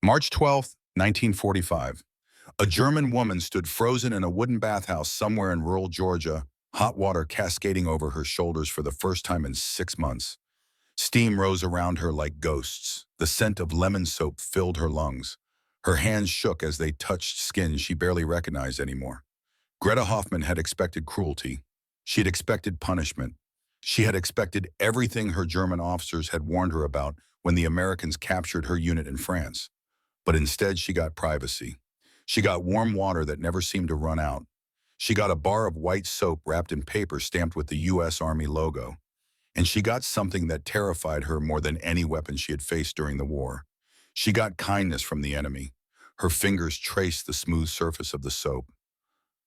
March 12th, 1945. A German woman stood frozen in a wooden bathhouse somewhere in rural Georgia, hot water cascading over her shoulders for the first time in 6 months. Steam rose around her like ghosts. The scent of lemon soap filled her lungs. Her hands shook as they touched skin she barely recognized anymore. Greta Hoffman had expected cruelty. She had expected punishment. She had expected everything her German officers had warned her about when the Americans captured her unit in France. But instead, she got privacy. She got warm water that never seemed to run out. She got a bar of white soap wrapped in paper stamped with the U.S. Army logo. And she got something that terrified her more than any weapon she had faced during the war. She got kindness from the enemy. Her fingers traced the smooth surface of the soap.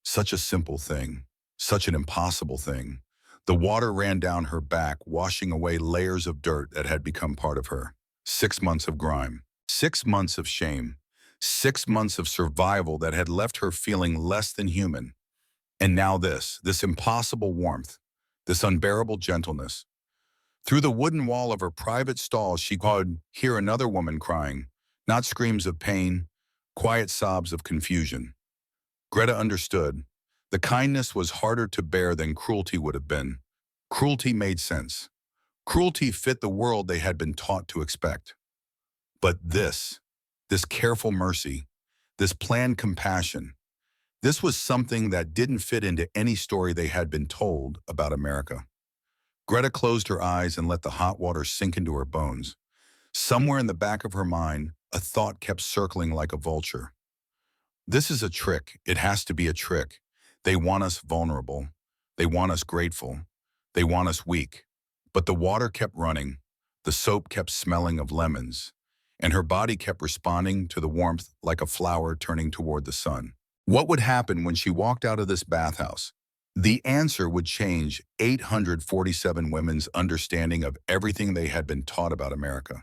Such a simple thing. Such an impossible thing. The water ran down her back, washing away layers of dirt that had become part of her. 6 months of grime. 6 months of shame. 6 months of survival that had left her feeling less than human. And now this impossible warmth, this unbearable gentleness. Through the wooden wall of her private stall, she could hear another woman crying, not screams of pain, quiet sobs of confusion. Greta understood. The kindness was harder to bear than cruelty would have been. Cruelty made sense. Cruelty fit the world they had been taught to expect. But this careful mercy, this planned compassion, this was something that didn't fit into any story they had been told about America. Greta closed her eyes and let the hot water sink into her bones. Somewhere in the back of her mind, a thought kept circling like a vulture. This is a trick. It has to be a trick. They want us vulnerable. They want us grateful. They want us weak. But the water kept running. The soap kept smelling of lemons. And her body kept responding to the warmth like a flower turning toward the sun. What would happen when she walked out of this bathhouse? The answer would change 847 women's understanding of everything they had been taught about America.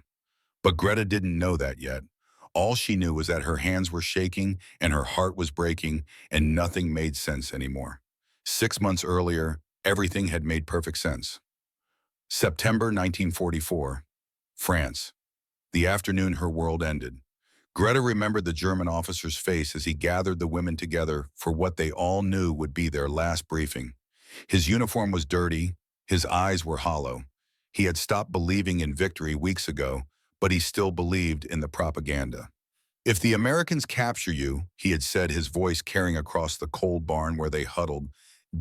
But Greta didn't know that yet. All she knew was that her hands were shaking and her heart was breaking and nothing made sense anymore. 6 months earlier, everything had made perfect sense. September 1944, France. The afternoon her world ended. Greta remembered the German officer's face as he gathered the women together for what they all knew would be their last briefing. His uniform was dirty, his eyes were hollow. He had stopped believing in victory weeks ago, but he still believed in the propaganda. "If the Americans capture you," he had said, his voice carrying across the cold barn where they huddled,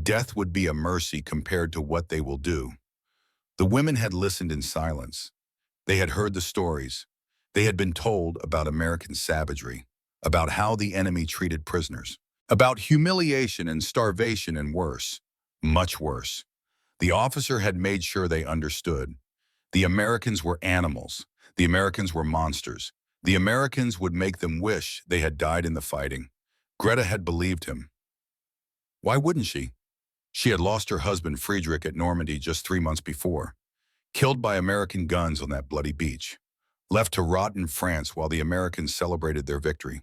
"death would be a mercy compared to what they will do." The women had listened in silence. They had heard the stories. They had been told about American savagery, about how the enemy treated prisoners, about humiliation and starvation and worse, much worse. The officer had made sure they understood. The Americans were animals. The Americans were monsters. The Americans would make them wish they had died in the fighting. Greta had believed him. Why wouldn't she? She had lost her husband Friedrich at Normandy just 3 months before, killed by American guns on that bloody beach, left to rot in France while the Americans celebrated their victory.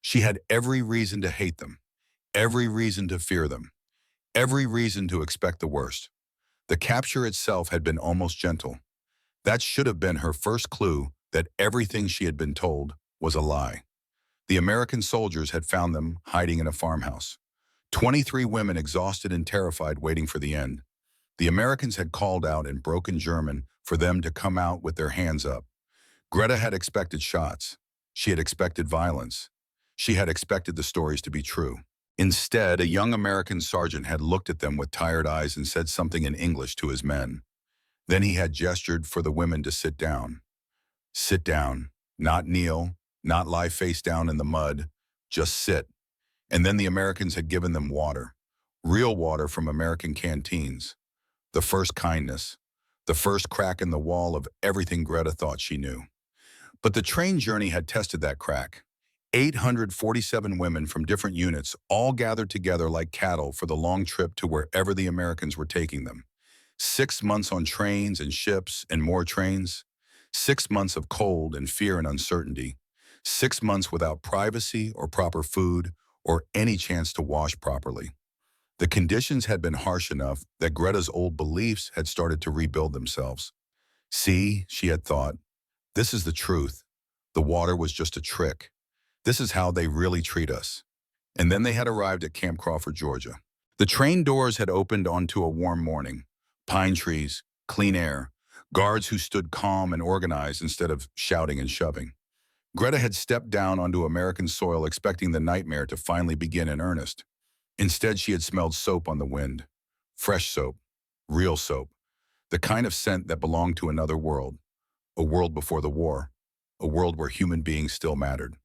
She had every reason to hate them, every reason to fear them, every reason to expect the worst. The capture itself had been almost gentle. That should have been her first clue that everything she had been told was a lie. The American soldiers had found them hiding in a farmhouse. 23 women exhausted and terrified waiting for the end. The Americans had called out in broken German for them to come out with their hands up. Greta had expected shots. She had expected violence. She had expected the stories to be true. Instead, a young American sergeant had looked at them with tired eyes and said something in English to his men. Then he had gestured for the women to sit down. Sit down, not kneel, not lie face down in the mud, just sit. And then the Americans had given them water, real water from American canteens. The first kindness, the first crack in the wall of everything Greta thought she knew. But the train journey had tested that crack. 847 women from different units all gathered together like cattle for the long trip to wherever the Americans were taking them. 6 months on trains and ships and more trains. 6 months of cold and fear and uncertainty. 6 months without privacy or proper food or any chance to wash properly. The conditions had been harsh enough that Greta's old beliefs had started to rebuild themselves. See, she had thought, this is the truth. The water was just a trick. This is how they really treat us. And then they had arrived at Camp Crawford, Georgia. The train doors had opened onto a warm morning. Pine trees, clean air, guards who stood calm and organized instead of shouting and shoving. Greta had stepped down onto American soil expecting the nightmare to finally begin in earnest. Instead, she had smelled soap on the wind. Fresh soap. Real soap. The kind of scent that belonged to another world. A world before the war. A world where human beings still mattered.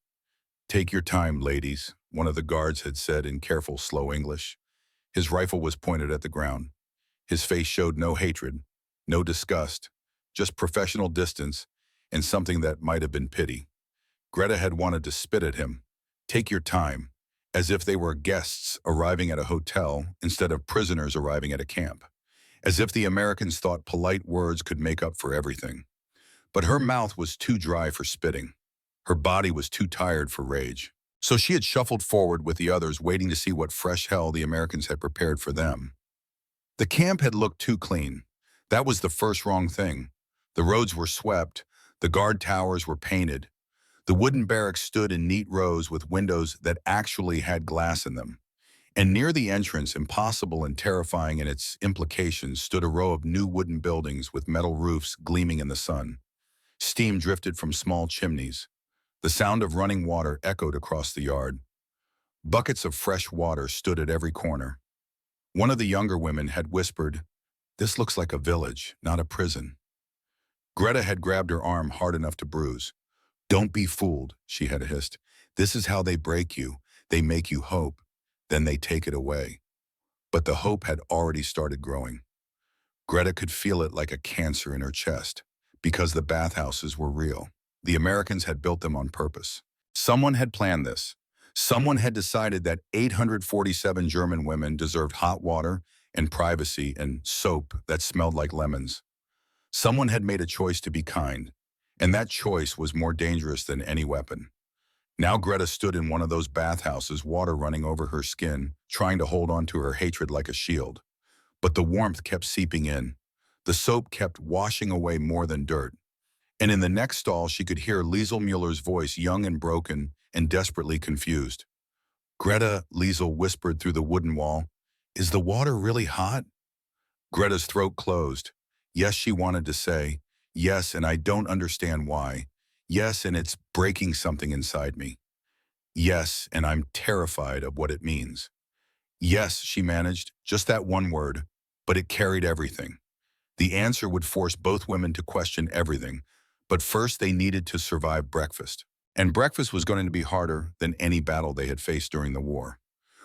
"Take your time, ladies," one of the guards had said in careful, slow English. His rifle was pointed at the ground. His face showed no hatred, no disgust, just professional distance and something that might have been pity. Greta had wanted to spit at him. "Take your time," as if they were guests arriving at a hotel instead of prisoners arriving at a camp. As if the Americans thought polite words could make up for everything. But her mouth was too dry for spitting. Her body was too tired for rage. So she had shuffled forward with the others, waiting to see what fresh hell the Americans had prepared for them. The camp had looked too clean. That was the first wrong thing. The roads were swept. The guard towers were painted. The wooden barracks stood in neat rows with windows that actually had glass in them. And near the entrance, impossible and terrifying in its implications, stood a row of new wooden buildings with metal roofs gleaming in the sun. Steam drifted from small chimneys. The sound of running water echoed across the yard. Buckets of fresh water stood at every corner. One of the younger women had whispered, "This looks like a village, not a prison." Greta had grabbed her arm hard enough to bruise. "Don't be fooled," she had hissed. "This is how they break you. They make you hope, then they take it away." But the hope had already started growing. Greta could feel it like a cancer in her chest, because the bathhouses were real. The Americans had built them on purpose. Someone had planned this. Someone had decided that 847 German women deserved hot water and privacy and soap that smelled like lemons. Someone had made a choice to be kind, and that choice was more dangerous than any weapon. Now Greta stood in one of those bathhouses, water running over her skin, trying to hold on to her hatred like a shield. But the warmth kept seeping in. The soap kept washing away more than dirt. And in the next stall, she could hear Liesel Mueller's voice, young and broken and desperately confused. "Greta," Liesel whispered through the wooden wall, "is the water really hot?" Greta's throat closed. Yes, she wanted to say, "Yes, and I don't understand why. Yes, and it's breaking something inside me. Yes, and I'm terrified of what it means." "Yes," she managed, just that one word, but it carried everything. The answer would force both women to question everything, but first they needed to survive breakfast. And breakfast was going to be harder than any battle they had faced during the war.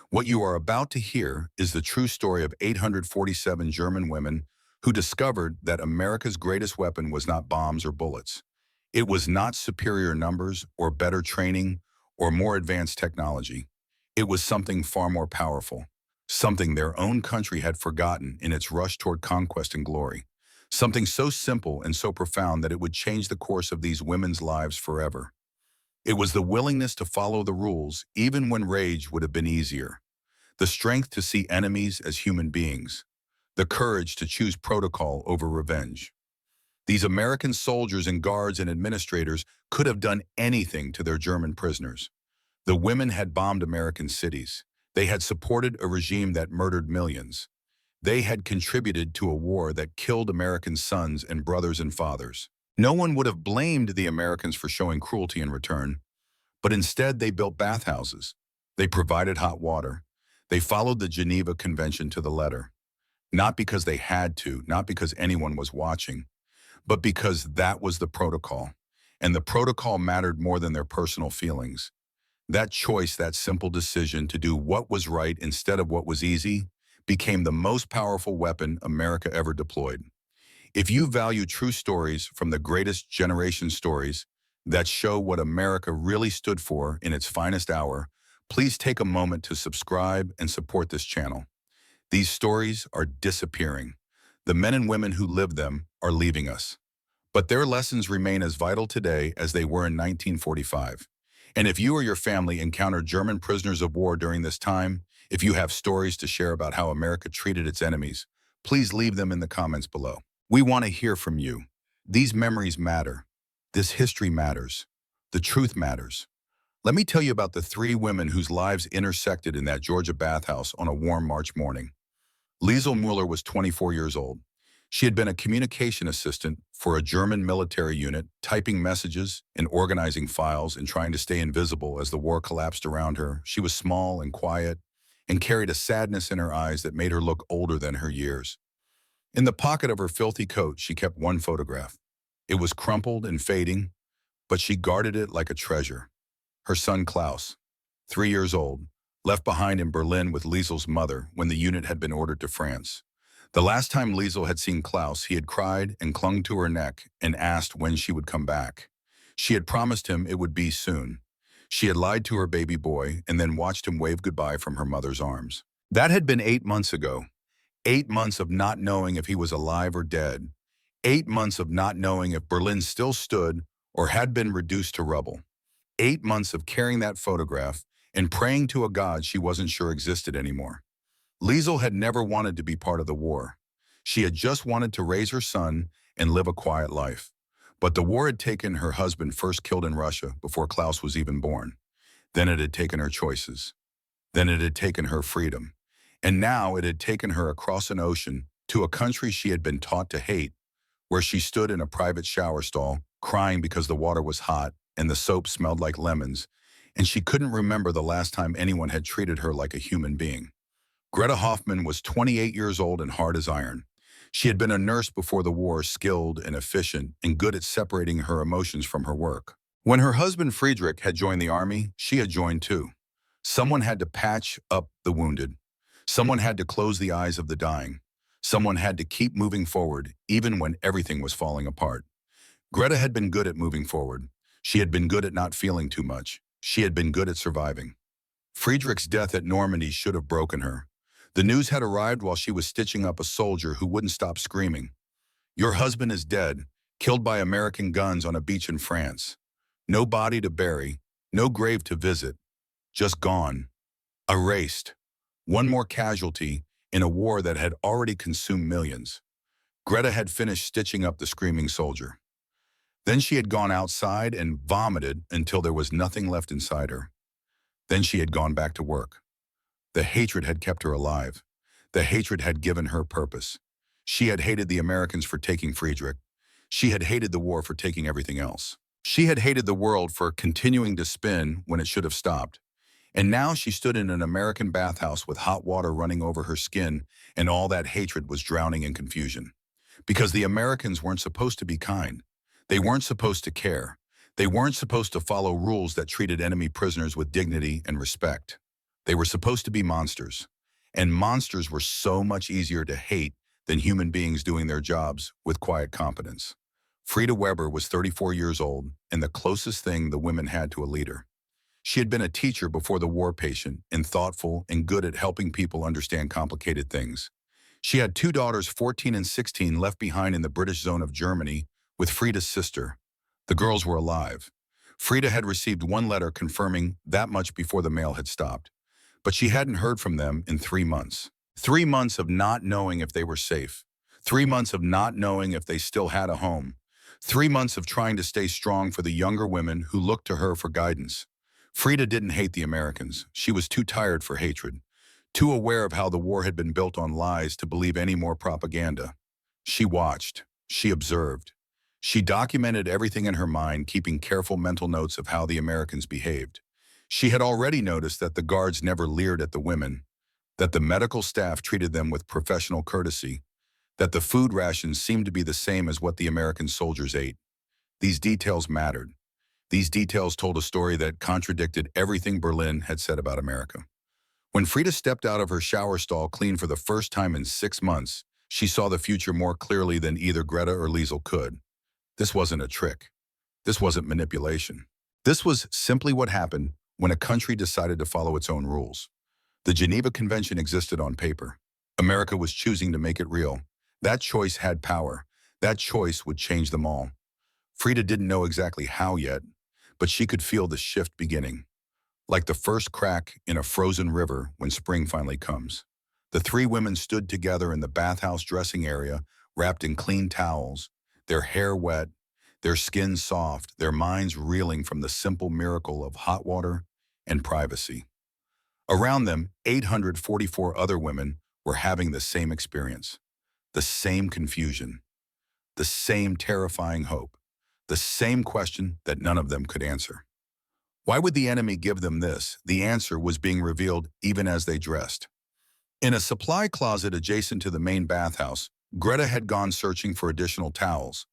What you are about to hear is the true story of 847 German women who discovered that America's greatest weapon was not bombs or bullets. It was not superior numbers or better training or more advanced technology. It was something far more powerful, something their own country had forgotten in its rush toward conquest and glory. Something so simple and so profound that it would change the course of these women's lives forever. It was the willingness to follow the rules, even when rage would have been easier. The strength to see enemies as human beings. The courage to choose protocol over revenge. These American soldiers and guards and administrators could have done anything to their German prisoners. The women had bombed American cities. They had supported a regime that murdered millions. They had contributed to a war that killed American sons and brothers and fathers. No one would have blamed the Americans for showing cruelty in return, but instead they built bathhouses. They provided hot water. They followed the Geneva Convention to the letter. Not because they had to, not because anyone was watching, but because that was the protocol. And the protocol mattered more than their personal feelings. That choice, that simple decision to do what was right instead of what was easy, became the most powerful weapon America ever deployed. If you value true stories from the greatest generation stories that show what America really stood for in its finest hour, please take a moment to subscribe and support this channel. These stories are disappearing. The men and women who lived them are leaving us. But their lessons remain as vital today as they were in 1945. And if you or your family encountered German prisoners of war during this time, if you have stories to share about how America treated its enemies, please leave them in the comments below. We want to hear from you. These memories matter. This history matters. The truth matters. Let me tell you about the three women whose lives intersected in that Georgia bathhouse on a warm March morning. Liesel Mueller was 24 years old. She had been a communication assistant for a German military unit, typing messages and organizing files and trying to stay invisible as the war collapsed around her. She was small and quiet and carried a sadness in her eyes that made her look older than her years. In the pocket of her filthy coat, she kept one photograph. It was crumpled and fading, but she guarded it like a treasure. Her son Klaus, 3 years old, left behind in Berlin with Liesel's mother when the unit had been ordered to France. The last time Liesel had seen Klaus, he had cried and clung to her neck and asked when she would come back. She had promised him it would be soon. She had lied to her baby boy and then watched him wave goodbye from her mother's arms. That had been 8 months ago. 8 months of not knowing if he was alive or dead. 8 months of not knowing if Berlin still stood or had been reduced to rubble. 8 months of carrying that photograph and praying to a God she wasn't sure existed anymore. Liesel had never wanted to be part of the war. She had just wanted to raise her son and live a quiet life. But the war had taken her husband, first killed in Russia before Klaus was even born. Then it had taken her choices. Then it had taken her freedom. And now it had taken her across an ocean to a country she had been taught to hate, where she stood in a private shower stall, crying because the water was hot and the soap smelled like lemons, and she couldn't remember the last time anyone had treated her like a human being. Greta Hoffman was 28 years old and hard as iron. She had been a nurse before the war, skilled and efficient and good at separating her emotions from her work. When her husband Friedrich had joined the army, she had joined too. Someone had to patch up the wounded. Someone had to close the eyes of the dying. Someone had to keep moving forward, even when everything was falling apart. Greta had been good at moving forward. She had been good at not feeling too much. She had been good at surviving. Friedrich's death at Normandy should have broken her. The news had arrived while she was stitching up a soldier who wouldn't stop screaming. "Your husband is dead, killed by American guns on a beach in France. No body to bury, no grave to visit, just gone, erased. One more casualty in a war that had already consumed millions." Greta had finished stitching up the screaming soldier. Then she had gone outside and vomited until there was nothing left inside her. Then she had gone back to work. The hatred had kept her alive. The hatred had given her purpose. She had hated the Americans for taking Friedrich. She had hated the war for taking everything else. She had hated the world for continuing to spin when it should have stopped. And now she stood in an American bathhouse with hot water running over her skin, and all that hatred was drowning in confusion. Because the Americans weren't supposed to be kind. They weren't supposed to care. They weren't supposed to follow rules that treated enemy prisoners with dignity and respect. They were supposed to be monsters. And monsters were so much easier to hate than human beings doing their jobs with quiet competence. Frida Weber was 34 years old and the closest thing the women had to a leader. She had been a teacher before the war, patient and thoughtful and good at helping people understand complicated things. She had two daughters, 14 and 16, left behind in the British zone of Germany with Frida's sister. The girls were alive. Frida had received one letter confirming that much before the mail had stopped. But she hadn't heard from them in 3 months. 3 months of not knowing if they were safe. 3 months of not knowing if they still had a home. 3 months of trying to stay strong for the younger women who looked to her for guidance. Frida didn't hate the Americans. She was too tired for hatred, too aware of how the war had been built on lies to believe any more propaganda. She watched. She observed. She documented everything in her mind, keeping careful mental notes of how the Americans behaved. She had already noticed that the guards never leered at the women, that the medical staff treated them with professional courtesy, that the food rations seemed to be the same as what the American soldiers ate. These details mattered. These details told a story that contradicted everything Berlin had said about America. When Frida stepped out of her shower stall clean for the first time in 6 months, she saw the future more clearly than either Greta or Liesel could. This wasn't a trick. This wasn't manipulation. This was simply what happened when a country decided to follow its own rules. The Geneva Convention existed on paper. America was choosing to make it real. That choice had power. That choice would change them all. Frida didn't know exactly how yet, but she could feel the shift beginning. Like the first crack in a frozen river when spring finally comes. The three women stood together in the bathhouse dressing area, wrapped in clean towels, their hair wet, their skin soft, their minds reeling from the simple miracle of hot water and privacy. Around them, 844 other women were having the same experience, the same confusion, the same terrifying hope, the same question that none of them could answer. Why would the enemy give them this? The answer was being revealed even as they dressed. In a supply closet adjacent to the main bathhouse, Greta had gone searching for additional towels.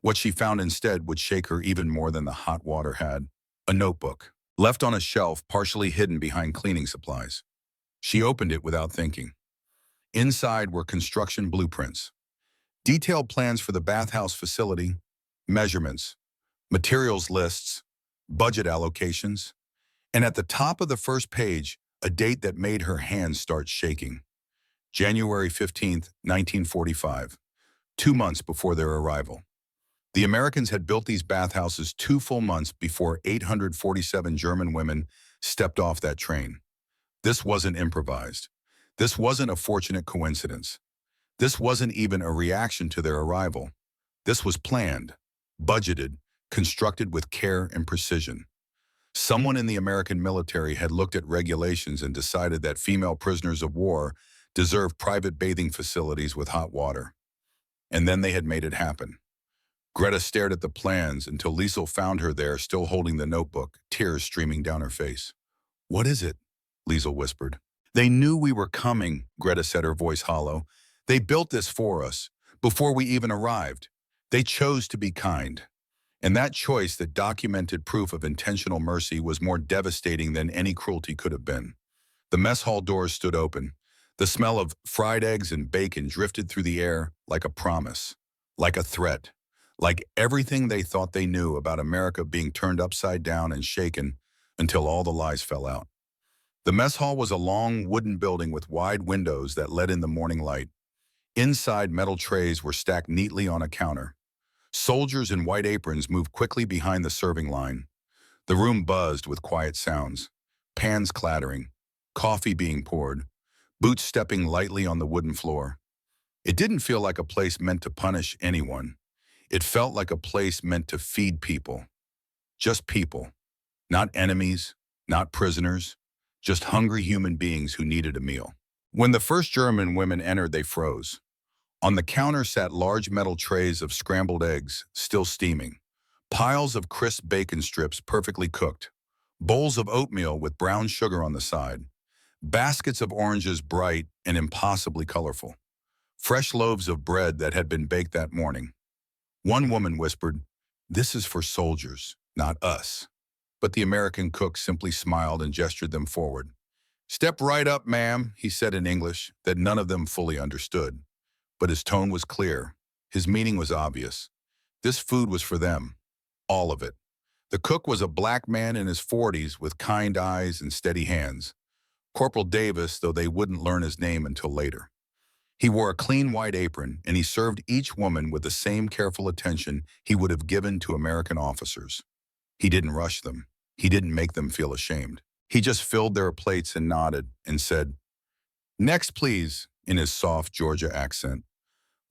What she found instead would shake her even more than the hot water had. A notebook, left on a shelf partially hidden behind cleaning supplies. She opened it without thinking. Inside were construction blueprints, detailed plans for the bathhouse facility, measurements, materials lists, budget allocations, and at the top of the first page, a date that made her hands start shaking. January 15th, 1945, 2 months before their arrival. The Americans had built these bathhouses 2 full months before 847 German women stepped off that train. This wasn't improvised. This wasn't a fortunate coincidence. This wasn't even a reaction to their arrival. This was planned, budgeted, constructed with care and precision. Someone in the American military had looked at regulations and decided that female prisoners of war deserved private bathing facilities with hot water. And then they had made it happen. Greta stared at the plans until Liesel found her there still holding the notebook, tears streaming down her face. "What is it?" Liesel whispered. "They knew we were coming," Greta said, her voice hollow. "They built this for us, before we even arrived. They chose to be kind. And that choice, that documented proof of intentional mercy, was more devastating than any cruelty could have been." The mess hall doors stood open. The smell of fried eggs and bacon drifted through the air like a promise, like a threat, like everything they thought they knew about America being turned upside down and shaken until all the lies fell out. The mess hall was a long wooden building with wide windows that let in the morning light. Inside, metal trays were stacked neatly on a counter. Soldiers in white aprons moved quickly behind the serving line. The room buzzed with quiet sounds, pans clattering, coffee being poured, boots stepping lightly on the wooden floor. It didn't feel like a place meant to punish anyone. It felt like a place meant to feed people. Just people. Not enemies, not prisoners, just hungry human beings who needed a meal. When the first German women entered, they froze. On the counter sat large metal trays of scrambled eggs, still steaming, piles of crisp bacon strips perfectly cooked, bowls of oatmeal with brown sugar on the side, baskets of oranges bright and impossibly colorful, fresh loaves of bread that had been baked that morning. One woman whispered, "This is for soldiers, not us." But the American cook simply smiled and gestured them forward. "Step right up, ma'am," he said in English that none of them fully understood. But his tone was clear. His meaning was obvious. This food was for them. All of it. The cook was a black man in his 40s with kind eyes and steady hands. Corporal Davis, though they wouldn't learn his name until later. He wore a clean white apron, and he served each woman with the same careful attention he would have given to American officers. He didn't rush them. He didn't make them feel ashamed. He just filled their plates and nodded and said, "Next, please," in his soft Georgia accent.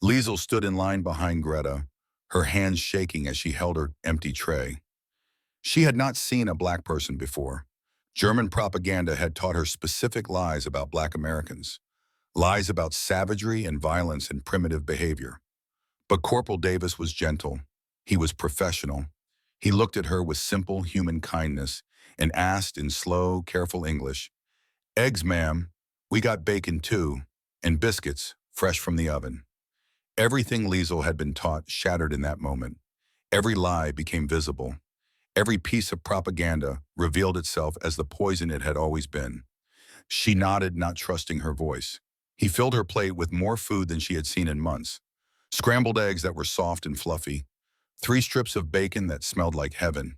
Liesel stood in line behind Greta, her hands shaking as she held her empty tray. She had not seen a black person before. German propaganda had taught her specific lies about black Americans, lies about savagery and violence and primitive behavior. But Corporal Davis was gentle. He was professional. He looked at her with simple human kindness and asked in slow, careful English, "Eggs, ma'am. We got bacon too, and biscuits, fresh from the oven." Everything Liesel had been taught shattered in that moment. Every lie became visible. Every piece of propaganda revealed itself as the poison it had always been. She nodded, not trusting her voice. He filled her plate with more food than she had seen in months. Scrambled eggs that were soft and fluffy, 3 strips of bacon that smelled like heaven,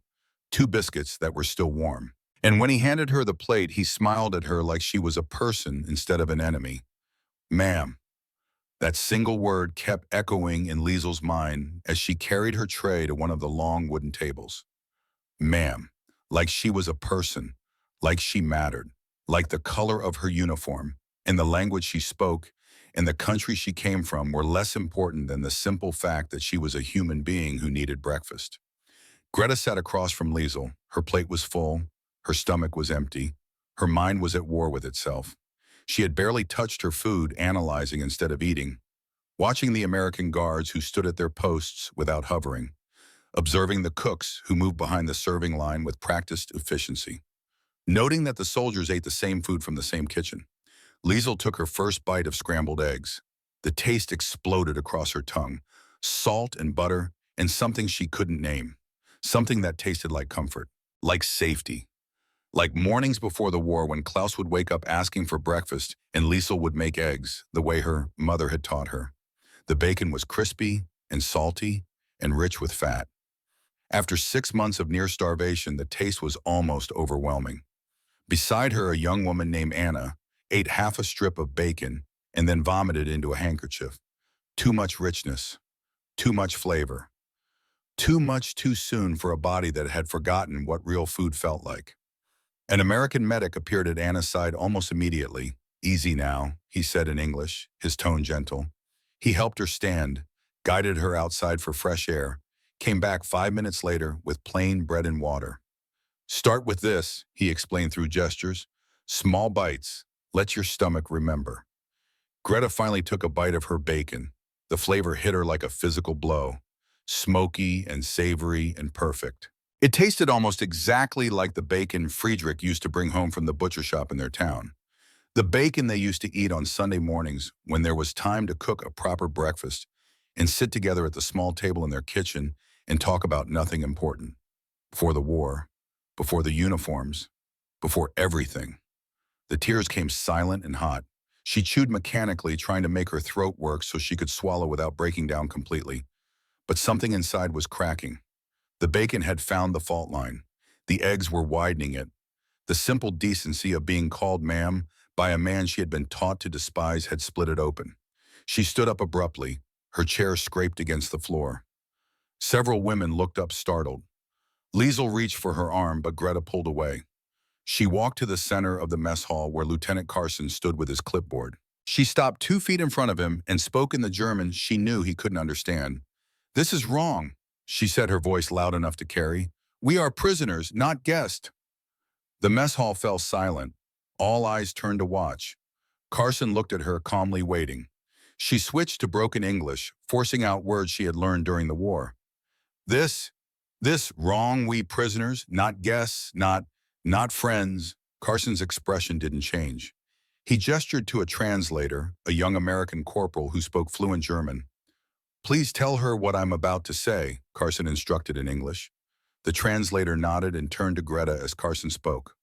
2 biscuits that were still warm. And when he handed her the plate, he smiled at her like she was a person instead of an enemy. "Ma'am." That single word kept echoing in Liesel's mind as she carried her tray to one of the long wooden tables. "Ma'am," like she was a person, like she mattered, like the color of her uniform, and the language she spoke, and the country she came from were less important than the simple fact that she was a human being who needed breakfast. Greta sat across from Liesel. Her plate was full, her stomach was empty, her mind was at war with itself. She had barely touched her food, analyzing instead of eating, watching the American guards who stood at their posts without hovering, observing the cooks who moved behind the serving line with practiced efficiency, noting that the soldiers ate the same food from the same kitchen. Liesel took her first bite of scrambled eggs. The taste exploded across her tongue. Salt and butter, and something she couldn't name. Something that tasted like comfort, like safety. Like mornings before the war when Klaus would wake up asking for breakfast and Liesel would make eggs the way her mother had taught her. The bacon was crispy and salty and rich with fat. After 6 months of near starvation, the taste was almost overwhelming. Beside her, a young woman named Anna ate half a strip of bacon and then vomited into a handkerchief. Too much richness, too much flavor, too much too soon for a body that had forgotten what real food felt like. An American medic appeared at Anna's side almost immediately. "Easy now," he said in English, his tone gentle. He helped her stand, guided her outside for fresh air, came back 5 minutes later with plain bread and water. "Start with this," he explained through gestures. "Small bites. Let your stomach remember." Greta finally took a bite of her bacon. The flavor hit her like a physical blow. Smoky and savory and perfect. It tasted almost exactly like the bacon Friedrich used to bring home from the butcher shop in their town. The bacon they used to eat on Sunday mornings when there was time to cook a proper breakfast and sit together at the small table in their kitchen and talk about nothing important. Before the war, before the uniforms, before everything. The tears came silent and hot. She chewed mechanically, trying to make her throat work so she could swallow without breaking down completely. But something inside was cracking. The bacon had found the fault line. The eggs were widening it. The simple decency of being called ma'am by a man she had been taught to despise had split it open. She stood up abruptly. Her chair scraped against the floor. Several women looked up startled. Liesel reached for her arm, but Greta pulled away. She walked to the center of the mess hall where Lieutenant Carson stood with his clipboard. She stopped 2 feet in front of him and spoke in the German she knew he couldn't understand. "This is wrong," she said, her voice loud enough to carry. "We are prisoners, not guests." The mess hall fell silent. All eyes turned to watch. Carson looked at her, calmly waiting. She switched to broken English, forcing out words she had learned during the war. This wrong, we prisoners, not guests, not friends." Carson's expression didn't change. He gestured to a translator, a young American corporal who spoke fluent German. "Please tell her what I'm about to say," Carson instructed in English. The translator nodded and turned to Greta as Carson spoke.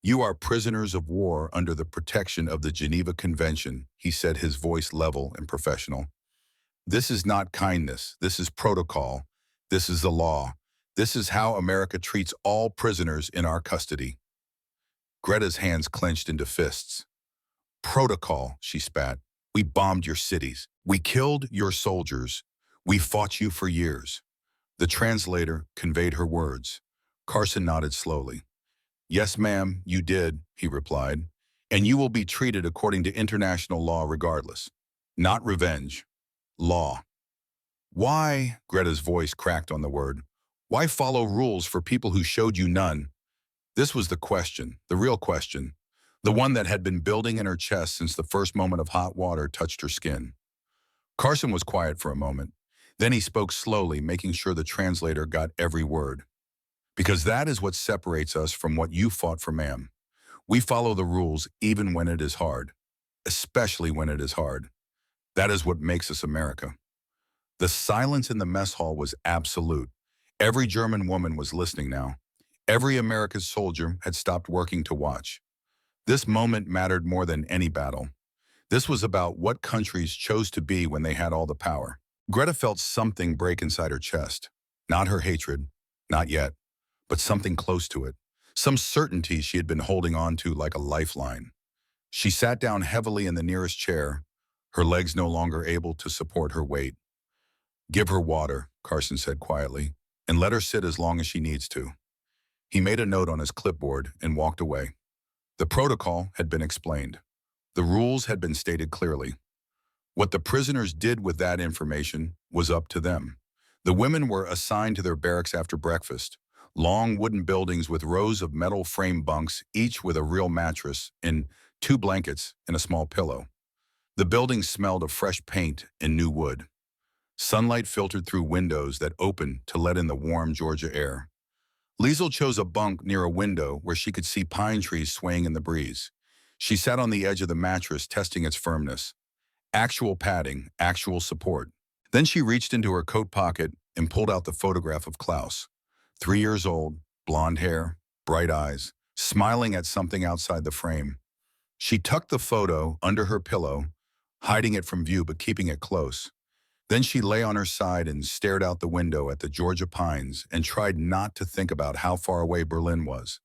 "You are prisoners of war under the protection of the Geneva Convention," he said, his voice level and professional. "This is not kindness. This is protocol. This is the law. This is how America treats all prisoners in our custody." Greta's hands clenched into fists. "Protocol," she spat. "We bombed your cities. We killed your soldiers. We fought you for years." The translator conveyed her words. Carson nodded slowly. "Yes, ma'am, you did," he replied. "And you will be treated according to international law regardless. Not revenge. Law." "Why," Greta's voice cracked on the word, "why follow rules for people who showed you none?" This was the question, the real question, the one that had been building in her chest since the first moment of hot water touched her skin. Carson was quiet for a moment. Then he spoke slowly, making sure the translator got every word. "Because that is what separates us from what you fought for, ma'am. We follow the rules even when it is hard, especially when it is hard. That is what makes us America." The silence in the mess hall was absolute. Every German woman was listening now. Every American soldier had stopped working to watch. This moment mattered more than any battle. This was about what countries chose to be when they had all the power. Greta felt something break inside her chest. Not her hatred, not yet, but something close to it. Some certainty she had been holding on to like a lifeline. She sat down heavily in the nearest chair, her legs no longer able to support her weight. "Give her water," Carson said quietly, "and let her sit as long as she needs to." He made a note on his clipboard and walked away. The protocol had been explained. The rules had been stated clearly. What the prisoners did with that information was up to them. The women were assigned to their barracks after breakfast, long wooden buildings with rows of metal frame bunks, each with a real mattress and 2 blankets and a small pillow. The building smelled of fresh paint and new wood. Sunlight filtered through windows that opened to let in the warm Georgia air. Liesel chose a bunk near a window where she could see pine trees swaying in the breeze. She sat on the edge of the mattress, testing its firmness. Actual padding, actual support. Then she reached into her coat pocket and pulled out the photograph of Klaus. 3 years old, blonde hair, bright eyes, smiling at something outside the frame. She tucked the photo under her pillow, hiding it from view but keeping it close. Then she lay on her side and stared out the window at the Georgia pines and tried not to think about how far away Berlin was.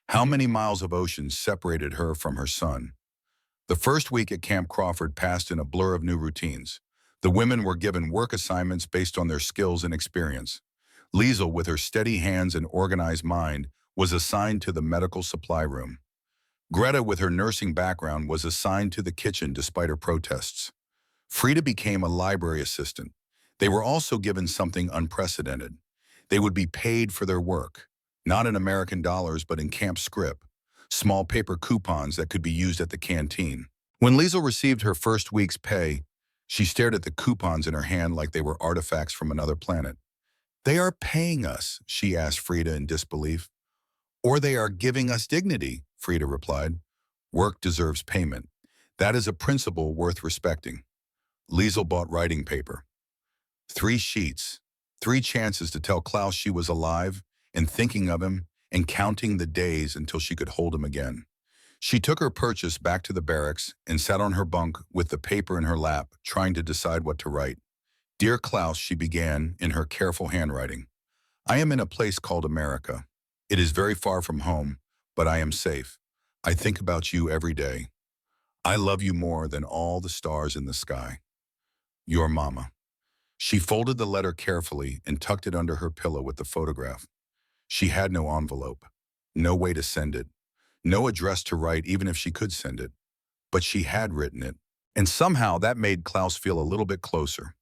How many miles of ocean separated her from her son? The first week at Camp Crawford passed in a blur of new routines. The women were given work assignments based on their skills and experience. Liesel, with her steady hands and organized mind, was assigned to the medical supply room. Greta, with her nursing background, was assigned to the kitchen despite her protests. Frida became a library assistant. They were also given something unprecedented. They would be paid for their work, not in American dollars but in camp scrip, small paper coupons that could be used at the canteen. When Liesel received her first week's pay, she stared at the coupons in her hand like they were artifacts from another planet. "They are paying us," she asked Frida in disbelief. "Or they are giving us dignity," Frida replied. "Work deserves payment. That is a principle worth respecting." Liesel bought writing paper. 3 sheets, 3 chances to tell Klaus she was alive and thinking of him and counting the days until she could hold him again. She took her purchase back to the barracks and sat on her bunk with the paper in her lap, trying to decide what to write. "Dear Klaus," she began in her careful handwriting. "I am in a place called America. It is very far from home, but I am safe. I think about you every day. I love you more than all the stars in the sky. Your mama." She folded the letter carefully and tucked it under her pillow with the photograph. She had no envelope, no way to send it, no address to write even if she could send it. But she had written it, and somehow that made Klaus feel a little bit closer.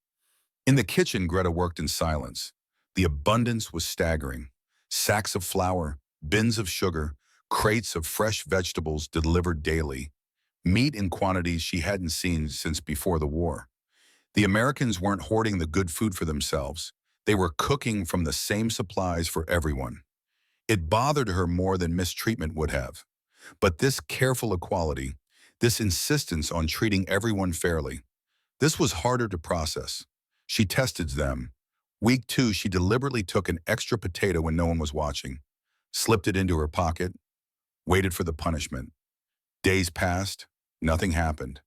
In the kitchen, Greta worked in silence. The abundance was staggering. Sacks of flour, bins of sugar, crates of fresh vegetables delivered daily. Meat in quantities she hadn't seen since before the war. The Americans weren't hoarding the good food for themselves. They were cooking from the same supplies for everyone. It bothered her more than mistreatment would have. But this careful equality, this insistence on treating everyone fairly, this was harder to process. She tested them. Week 2, she deliberately took an extra potato when no one was watching, slipped it into her pocket, waited for the punishment. Days passed, nothing happened.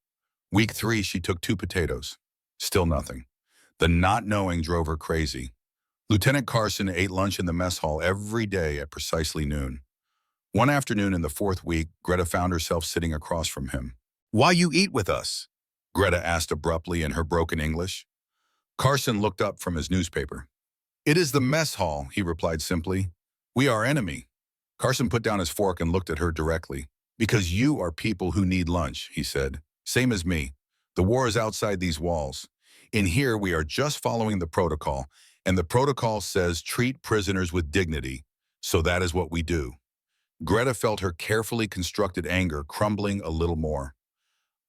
Week 3, she took 2 potatoes. Still nothing. The not knowing drove her crazy. Lieutenant Carson ate lunch in the mess hall every day at precisely noon. One afternoon in the 4th week, Greta found herself sitting across from him. "Why you eat with us?" Greta asked abruptly in her broken English. Carson looked up from his newspaper. "It is the mess hall," he replied simply. "We are enemy." Carson put down his fork and looked at her directly. "Because you are people who need lunch," he said. "Same as me. The war is outside these walls. In here, we are just following the protocol, and the protocol says treat prisoners with dignity, so that is what we do." Greta felt her carefully constructed anger crumbling a little more.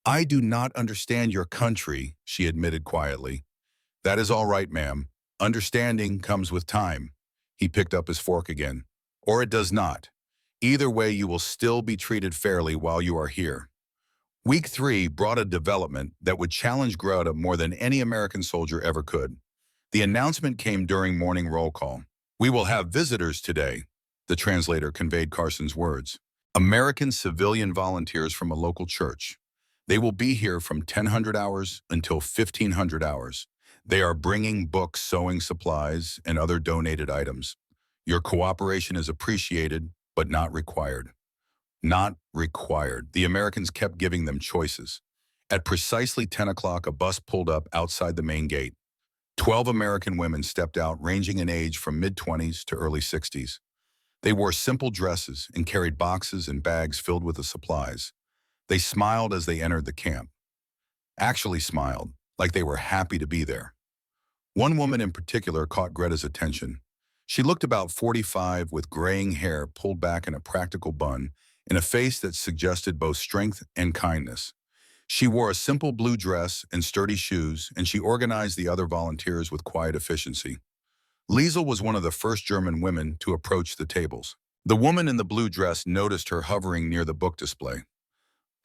"I do not understand your country," she admitted quietly. "That is all right, ma'am. Understanding comes with time." He picked up his fork again. "Or it does not. Either way, you will still be treated fairly while you are here." Week 3 brought a development that would challenge Greta more than any American soldier ever could. The announcement came during morning roll call. "We will have visitors today," the translator conveyed Carson's words. "American civilian volunteers from a local church. They will be here from 1000 hours until 1500 hours. They are bringing books, sewing supplies, and other donated items. Your cooperation is appreciated, but not required." Not required. The Americans kept giving them choices. At precisely 10 o'clock, a bus pulled up outside the main gate. 12 American women stepped out, ranging in age from mid-20s to early 60s. They wore simple dresses and carried boxes and bags filled with the supplies. They smiled as they entered the camp. actually smiled, like they were happy to be there. One woman in particular caught Greta's attention. She looked about 45 with graying hair pulled back in a practical bun and a face that suggested both strength and kindness. She wore a simple blue dress and sturdy shoes, and she organized the other volunteers with quiet efficiency. Liesel was one of the first German women to approach the tables. The woman in the blue dress noticed her hovering near the book display.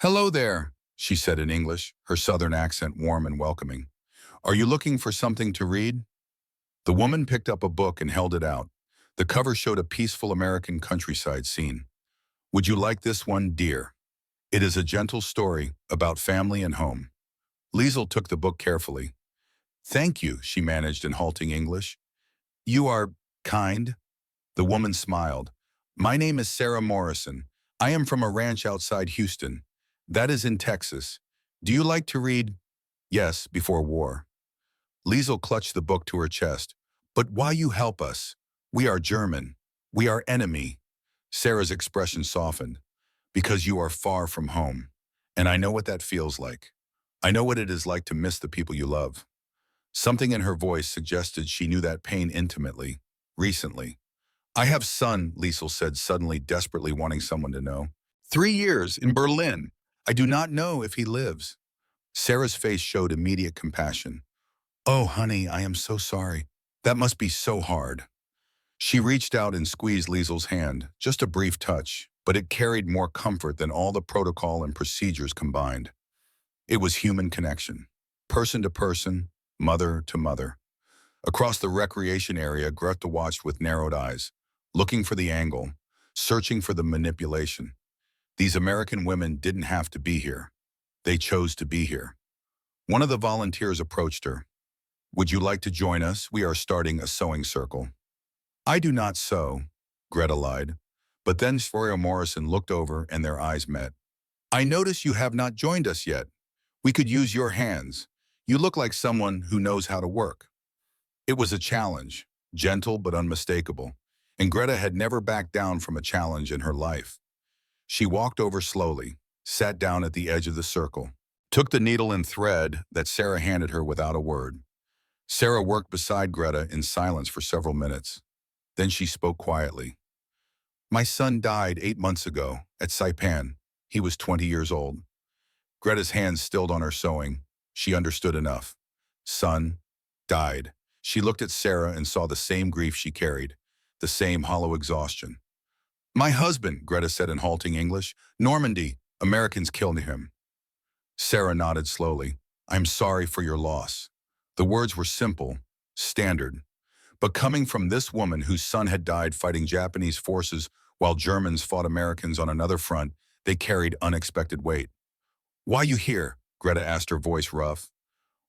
"Hello there," she said in English, her southern accent warm and welcoming. "Are you looking for something to read?" The woman picked up a book and held it out. The cover showed a peaceful American countryside scene. "Would you like this one, dear? It is a gentle story about family and home." Liesel took the book carefully. "Thank you," she managed in halting English. "You are kind?" The woman smiled. "My name is Sarah Morrison. I am from a ranch outside Houston. That is in Texas. Do you like to read?" "Yes, before war." Liesel clutched the book to her chest. "But why you help us? We are German. We are enemy." Sarah's expression softened. "Because you are far from home. And I know what that feels like. I know what it is like to miss the people you love." Something in her voice suggested she knew that pain intimately, recently. "I have son," Liesel said, suddenly desperately wanting someone to know. "3 years in Berlin. I do not know if he lives." Sarah's face showed immediate compassion. "Oh, honey, I am so sorry. That must be so hard." She reached out and squeezed Liesel's hand, just a brief touch, but it carried more comfort than all the protocol and procedures combined. It was human connection, person to person, mother to mother. Across the recreation area, Greta watched with narrowed eyes, looking for the angle, searching for the manipulation. These American women didn't have to be here. They chose to be here. One of the volunteers approached her. "Would you like to join us? We are starting a sewing circle." "I do not sew," Greta lied. But then Sarah Morrison looked over and their eyes met. "I notice you have not joined us yet. We could use your hands. You look like someone who knows how to work." It was a challenge, gentle but unmistakable, and Greta had never backed down from a challenge in her life. She walked over slowly, sat down at the edge of the circle, took the needle and thread that Sarah handed her without a word. Sarah worked beside Greta in silence for several minutes. Then she spoke quietly. "My son died 8 months ago at Saipan. He was 20 years old." Greta's hands stilled on her sewing. She understood enough. Son died. She looked at Sarah and saw the same grief she carried, the same hollow exhaustion. "My husband," Greta said in halting English. "Normandy. Americans killed him." Sarah nodded slowly. "I'm sorry for your loss." The words were simple, standard. But coming from this woman whose son had died fighting Japanese forces while Germans fought Americans on another front, they carried unexpected weight. "Why you here?" Greta asked, her voice rough.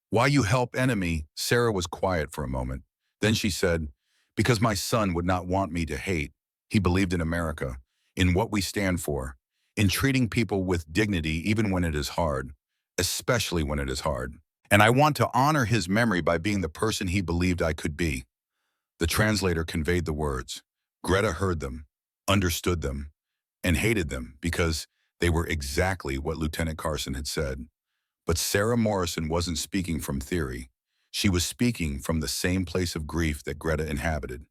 "Why you help enemy?" Sarah was quiet for a moment. Then she said, "Because my son would not want me to hate. He believed in America, in what we stand for, in treating people with dignity even when it is hard, especially when it is hard. And I want to honor his memory by being the person he believed I could be." The translator conveyed the words. Greta heard them, understood them, and hated them because they were exactly what Lieutenant Carson had said. But Sarah Morrison wasn't speaking from theory. She was speaking from the same place of grief that Greta inhabited.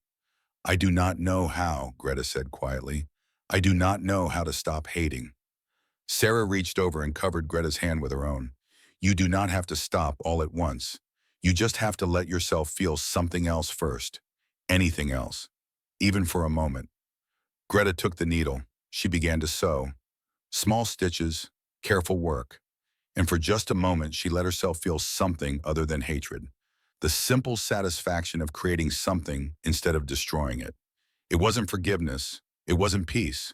"I do not know how," Greta said quietly. "I do not know how to stop hating." Sarah reached over and covered Greta's hand with her own. "You do not have to stop all at once. You just have to let yourself feel something else first. Anything else. Even for a moment." Greta took the needle. She began to sew. Small stitches, careful work. And for just a moment, she let herself feel something other than hatred. The simple satisfaction of creating something instead of destroying it. It wasn't forgiveness. It wasn't peace.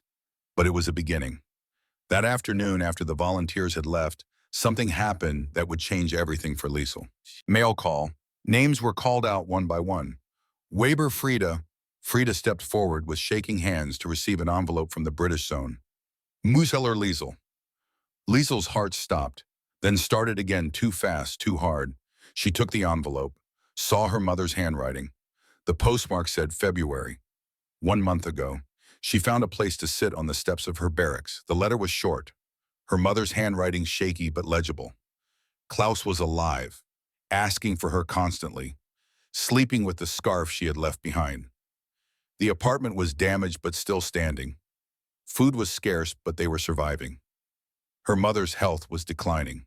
But it was a beginning. That afternoon, after the volunteers had left, something happened that would change everything for Liesel. Mail call. Names were called out one by one. Weber Frida. Frida stepped forward with shaking hands to receive an envelope from the British zone. Museller Liesel. Liesel's heart stopped, then started again too fast, too hard. She took the envelope, saw her mother's handwriting. The postmark said February. 1 month ago. She found a place to sit on the steps of her barracks. The letter was short, her mother's handwriting shaky but legible. Klaus was alive, asking for her constantly, sleeping with the scarf she had left behind. The apartment was damaged but still standing. Food was scarce, but they were surviving. Her mother's health was declining.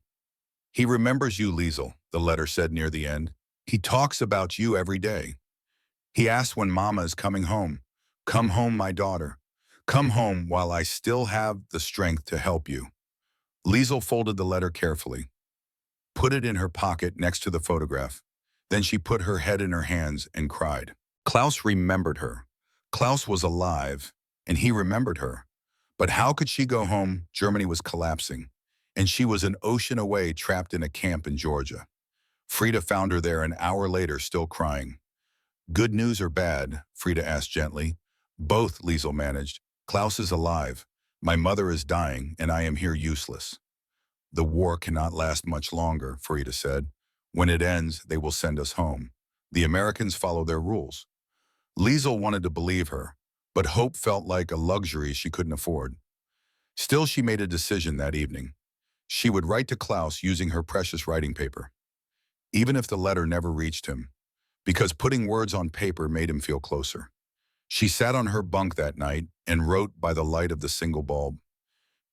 "He remembers you, Liesel," the letter said near the end. "He talks about you every day. He asks when Mama is coming home. Come home, my daughter. Come home while I still have the strength to help you." Liesel folded the letter carefully, put it in her pocket next to the photograph. Then she put her head in her hands and cried. Klaus remembered her. Klaus was alive, and he remembered her. But how could she go home? Germany was collapsing, and she was an ocean away, trapped in a camp in Georgia. Frida found her there an hour later, still crying. "Good news or bad?" Frida asked gently. "Both," Liesel managed. "Klaus is alive. My mother is dying, and I am here useless." "The war cannot last much longer," Frida said. "When it ends, they will send us home. The Americans follow their rules." Liesel wanted to believe her, but hope felt like a luxury she couldn't afford. Still, she made a decision that evening. She would write to Klaus using her precious writing paper, even if the letter never reached him, because putting words on paper made him feel closer. She sat on her bunk that night and wrote by the light of the single bulb.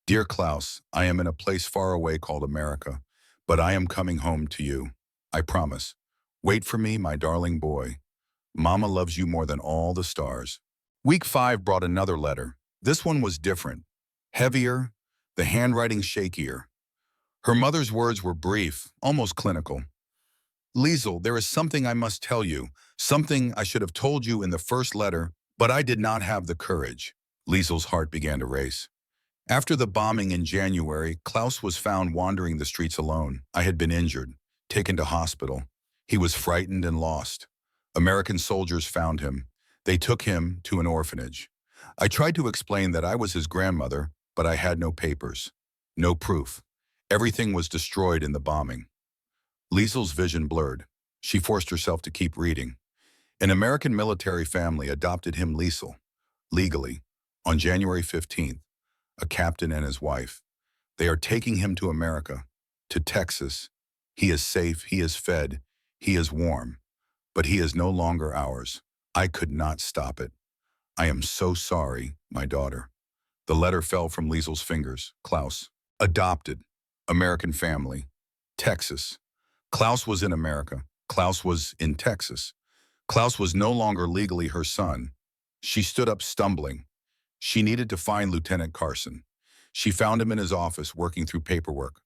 "Dear Klaus, I am in a place far away called America, but I am coming home to you. I promise. Wait for me, my darling boy. Mama loves you more than all the stars." Week 5 brought another letter. This one was different, heavier, the handwriting shakier. Her mother's words were brief, almost clinical. "Liesel, there is something I must tell you, something I should have told you in the first letter, but I did not have the courage." Liesel's heart began to race. After the bombing in January, Klaus was found wandering the streets alone. "I had been injured, taken to hospital. He was frightened and lost. American soldiers found him. They took him to an orphanage. I tried to explain that I was his grandmother, but I had no papers, no proof. Everything was destroyed in the bombing." Liesel's vision blurred. She forced herself to keep reading. An American military family adopted him, Liesel, legally, on January 15th, a captain and his wife. They are taking him to America, to Texas. He is safe, he is fed, he is warm, but he is no longer ours. I could not stop it. I am so sorry, my daughter." The letter fell from Liesel's fingers. Klaus. Adopted. American family. Texas. Klaus was in America. Klaus was in Texas. Klaus was no longer legally her son. She stood up, stumbling. She needed to find Lieutenant Carson. She found him in his office, working through paperwork.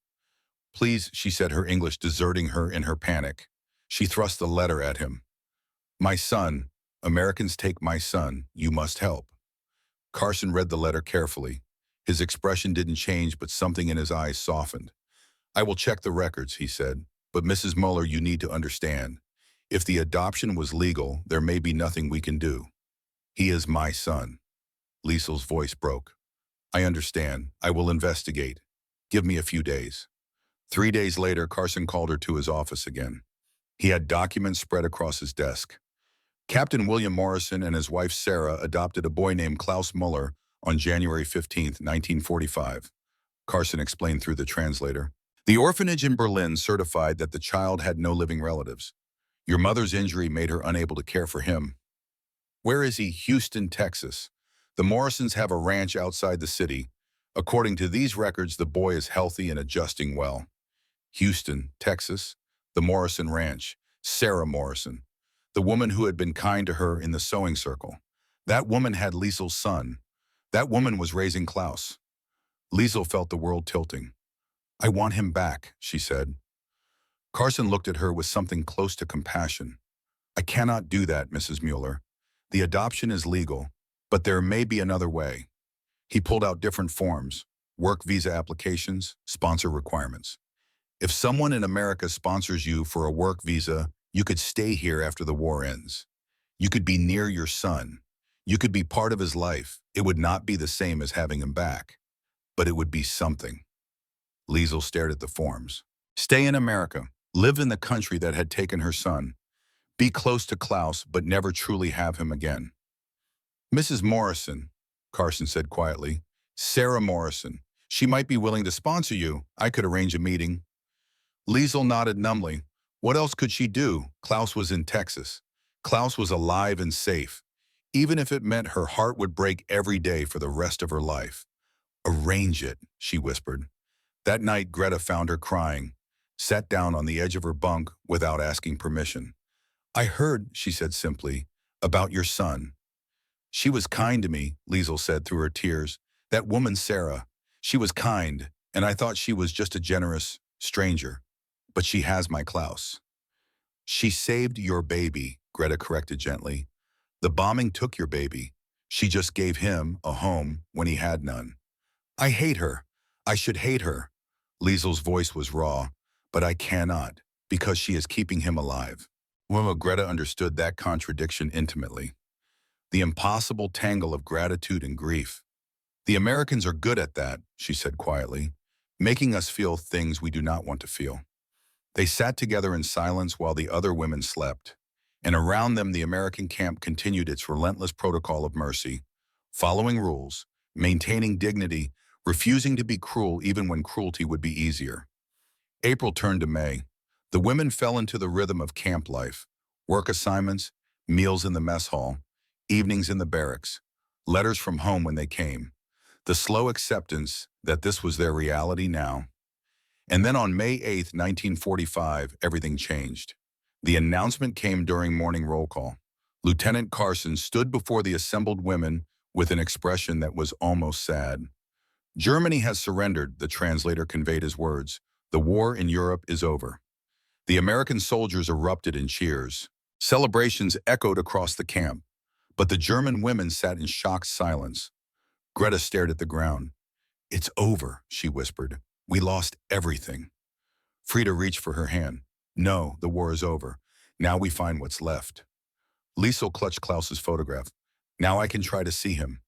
"Please," she said, her English deserting her in her panic. She thrust the letter at him. "My son, Americans take my son. You must help." Carson read the letter carefully. His expression didn't change, but something in his eyes softened. "I will check the records," he said. "But Mrs. Muller, you need to understand. If the adoption was legal, there may be nothing we can do. He is my son." Liesel's voice broke. "I understand. I will investigate. Give me a few days." 3 days later, Carson called her to his office again. He had documents spread across his desk. Captain William Morrison and his wife Sarah adopted a boy named Klaus Muller on January 15, 1945. Carson explained through the translator. "The orphanage in Berlin certified that the child had no living relatives. Your mother's injury made her unable to care for him." "Where is he?" "Houston, Texas. The Morrisons have a ranch outside the city. According to these records, the boy is healthy and adjusting well." Houston, Texas, the Morrison Ranch, Sarah Morrison, the woman who had been kind to her in the sewing circle. That woman had Liesel's son. That woman was raising Klaus. Liesel felt the world tilting. "I want him back," she said. Carson looked at her with something close to compassion. "I cannot do that, Mrs. Mueller. The adoption is legal, but there may be another way." He pulled out different forms, work visa applications, sponsor requirements. "If someone in America sponsors you for a work visa, you could stay here after the war ends. You could be near your son. You could be part of his life. It would not be the same as having him back, but it would be something." Liesel stared at the forms. Stay in America. Live in the country that had taken her son. Be close to Klaus, but never truly have him again. "Mrs. Morrison," Carson said quietly. "Sarah Morrison. She might be willing to sponsor you. I could arrange a meeting." Liesel nodded numbly. What else could she do? Klaus was in Texas. Klaus was alive and safe, even if it meant her heart would break every day for the rest of her life. Arrange it, she whispered. That night, Greta found her crying, sat down on the edge of her bunk without asking permission. I heard, she said simply, about your son. She was kind to me, Liesel said through her tears. That woman, Sarah, she was kind, and I thought she was just a generous stranger. But she has my Klaus. She saved your baby, Greta corrected gently. The bombing took your baby. She just gave him a home when he had none. I hate her. I should hate her. Liesel's voice was raw, but I cannot, because she is keeping him alive. Well, Greta understood that contradiction intimately. The impossible tangle of gratitude and grief. The Americans are good at that, she said quietly, making us feel things we do not want to feel. They sat together in silence while the other women slept, and around them the American camp continued its relentless protocol of mercy, following rules, maintaining dignity, refusing to be cruel even when cruelty would be easier. April turned to May. The women fell into the rhythm of camp life, work assignments, meals in the mess hall, evenings in the barracks, letters from home when they came, the slow acceptance that this was their reality now. And then on May 8, 1945, everything changed. The announcement came during morning roll call. Lieutenant Carson stood before the assembled women with an expression that was almost sad. Germany has surrendered, the translator conveyed his words. The war in Europe is over. The American soldiers erupted in cheers. Celebrations echoed across the camp, but the German women sat in shocked silence. Greta stared at the ground. It's over, she whispered. We lost everything. Frida reached for her hand. No, the war is over. Now we find what's left. Liesel clutched Klaus's photograph. Now I can try to see him.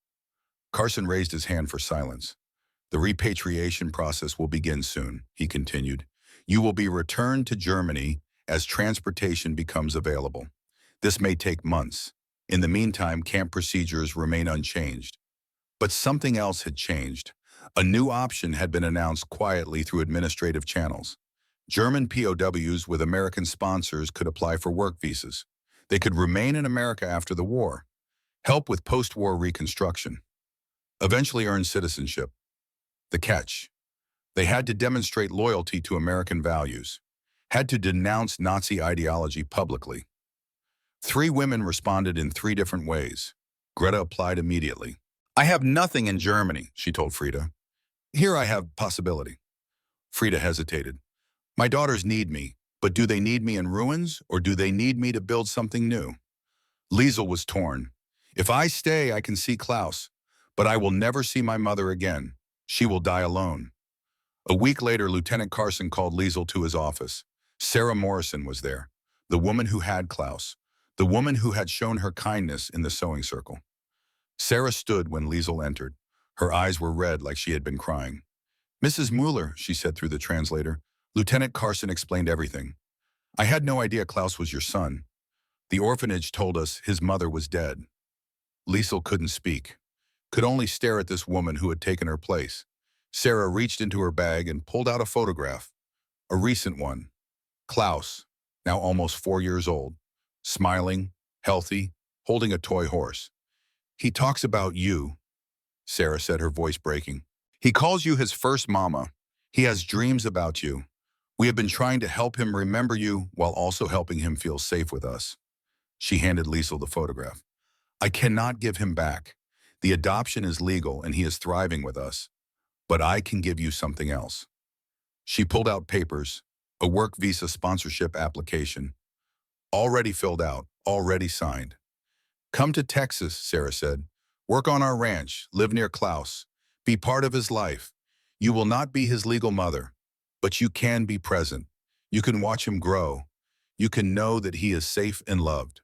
Carson raised his hand for silence. The repatriation process will begin soon, he continued. You will be returned to Germany as transportation becomes available. This may take months. In the meantime, camp procedures remain unchanged. But something else had changed. A new option had been announced quietly through administrative channels. German POWs with American sponsors could apply for work visas. They could remain in America after the war, help with post-war reconstruction, eventually earn citizenship. The catch: they had to demonstrate loyalty to American values, had to denounce Nazi ideology publicly. 3 women responded in 3 different ways. Greta applied immediately. I have nothing in Germany, she told Frida. Here I have possibility. Frida hesitated. My daughters need me, but do they need me in ruins, or do they need me to build something new? Liesel was torn. If I stay, I can see Klaus, but I will never see my mother again. She will die alone. A week later, Lieutenant Carson called Liesel to his office. Sarah Morrison was there, the woman who had Klaus, the woman who had shown her kindness in the sewing circle. Sarah stood when Liesel entered. Her eyes were red like she had been crying. Mrs. Mueller, she said through the translator. Lieutenant Carson explained everything. I had no idea Klaus was your son. The orphanage told us his mother was dead. Liesel couldn't speak, could only stare at this woman who had taken her place. Sarah reached into her bag and pulled out a photograph, a recent one. Klaus, now almost 4 years old, smiling, healthy, holding a toy horse. He talks about you, Sarah said, her voice breaking. He calls you his first mama. He has dreams about you. We have been trying to help him remember you while also helping him feel safe with us. She handed Liesel the photograph. I cannot give him back. The adoption is legal and he is thriving with us. But I can give you something else. She pulled out papers, a work visa sponsorship application. Already filled out, already signed. Come to Texas, Sarah said. Work on our ranch, live near Klaus. Be part of his life. You will not be his legal mother, but you can be present. You can watch him grow. You can know that he is safe and loved.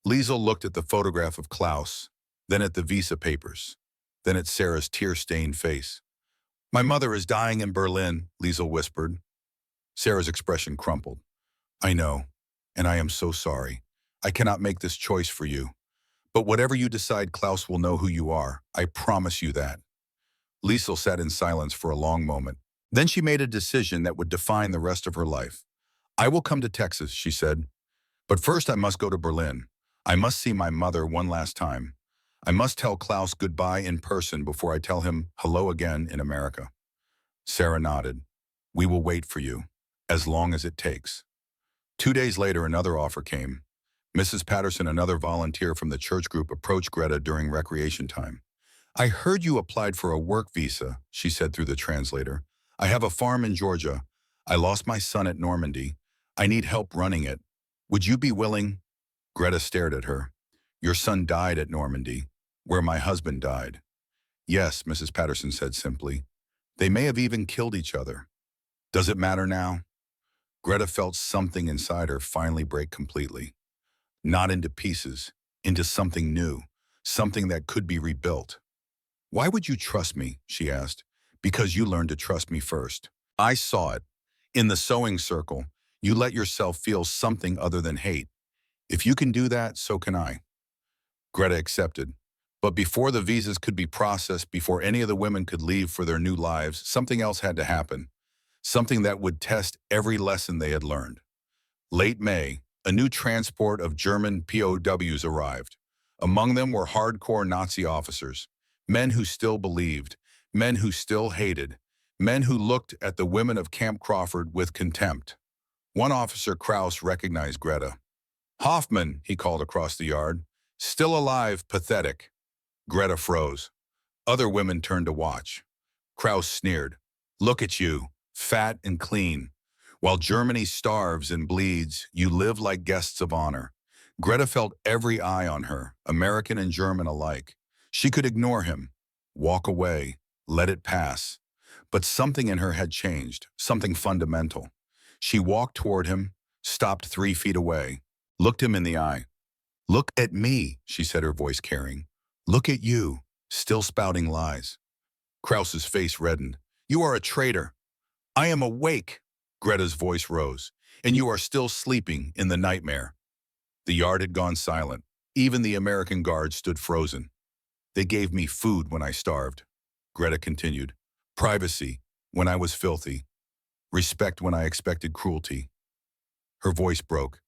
Liesel looked at the photograph of Klaus, then at the visa papers, then at Sarah's tear-stained face. My mother is dying in Berlin, Liesel whispered. Sarah's expression crumpled. I know, and I am so sorry. I cannot make this choice for you. But whatever you decide, Klaus will know who you are. I promise you that. Liesel sat in silence for a long moment. Then she made a decision that would define the rest of her life. I will come to Texas, she said. But first I must go to Berlin. I must see my mother one last time. I must tell Klaus goodbye in person before I tell him hello again in America. Sarah nodded. We will wait for you, as long as it takes. 2 days later, another offer came. Mrs. Patterson, another volunteer from the church group, approached Greta during recreation time. I heard you applied for a work visa, she said through the translator. I have a farm in Georgia. I lost my son at Normandy. I need help running it. Would you be willing? Greta stared at her. Your son died at Normandy, where my husband died. Yes, Mrs. Patterson said simply. They may have even killed each other. Does it matter now? Greta felt something inside her finally break completely. Not into pieces, into something new, something that could be rebuilt. Why would you trust me? She asked. Because you learned to trust me first. I saw it. In the sewing circle, you let yourself feel something other than hate. If you can do that, so can I. Greta accepted. But before the visas could be processed, before any of the women could leave for their new lives, something else had to happen. Something that would test every lesson they had learned. Late May, a new transport of German POWs arrived. Among them were hardcore Nazi officers, men who still believed, men who still hated, men who looked at the women of Camp Crawford with contempt. One officer, Kraus, recognized Greta. Hoffman, he called across the yard. Still alive, pathetic. Greta froze. Other women turned to watch. Kraus sneered. Look at you, fat and clean. While Germany starves and bleeds, you live like guests of honor. Greta felt every eye on her, American and German alike. She could ignore him, walk away, let it pass. But something in her had changed, something fundamental. She walked toward him, stopped 3 feet away, looked him in the eye. Look at me, she said, her voice carrying. Look at you, still spouting lies. Kraus's face reddened. You are a traitor. I am awake. Greta's voice rose. And you are still sleeping in the nightmare. The yard had gone silent. Even the American guards stood frozen. They gave me food when I starved. Greta continued. Privacy when I was filthy. Respect when I expected cruelty. Her voice broke.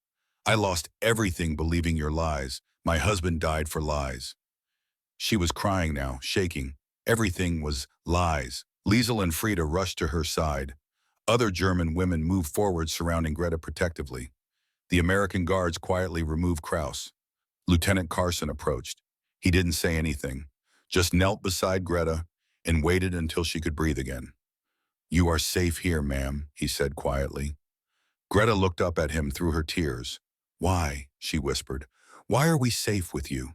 I lost everything believing your lies. My husband died for lies. She was crying now, shaking. Everything was lies. Liesel and Frida rushed to her side. Other German women moved forward, surrounding Greta protectively. The American guards quietly removed Kraus. Lieutenant Carson approached. He didn't say anything, just knelt beside Greta and waited until she could breathe again. You are safe here, ma'am, he said quietly. Greta looked up at him through her tears. Why? She whispered. Why are we safe with you?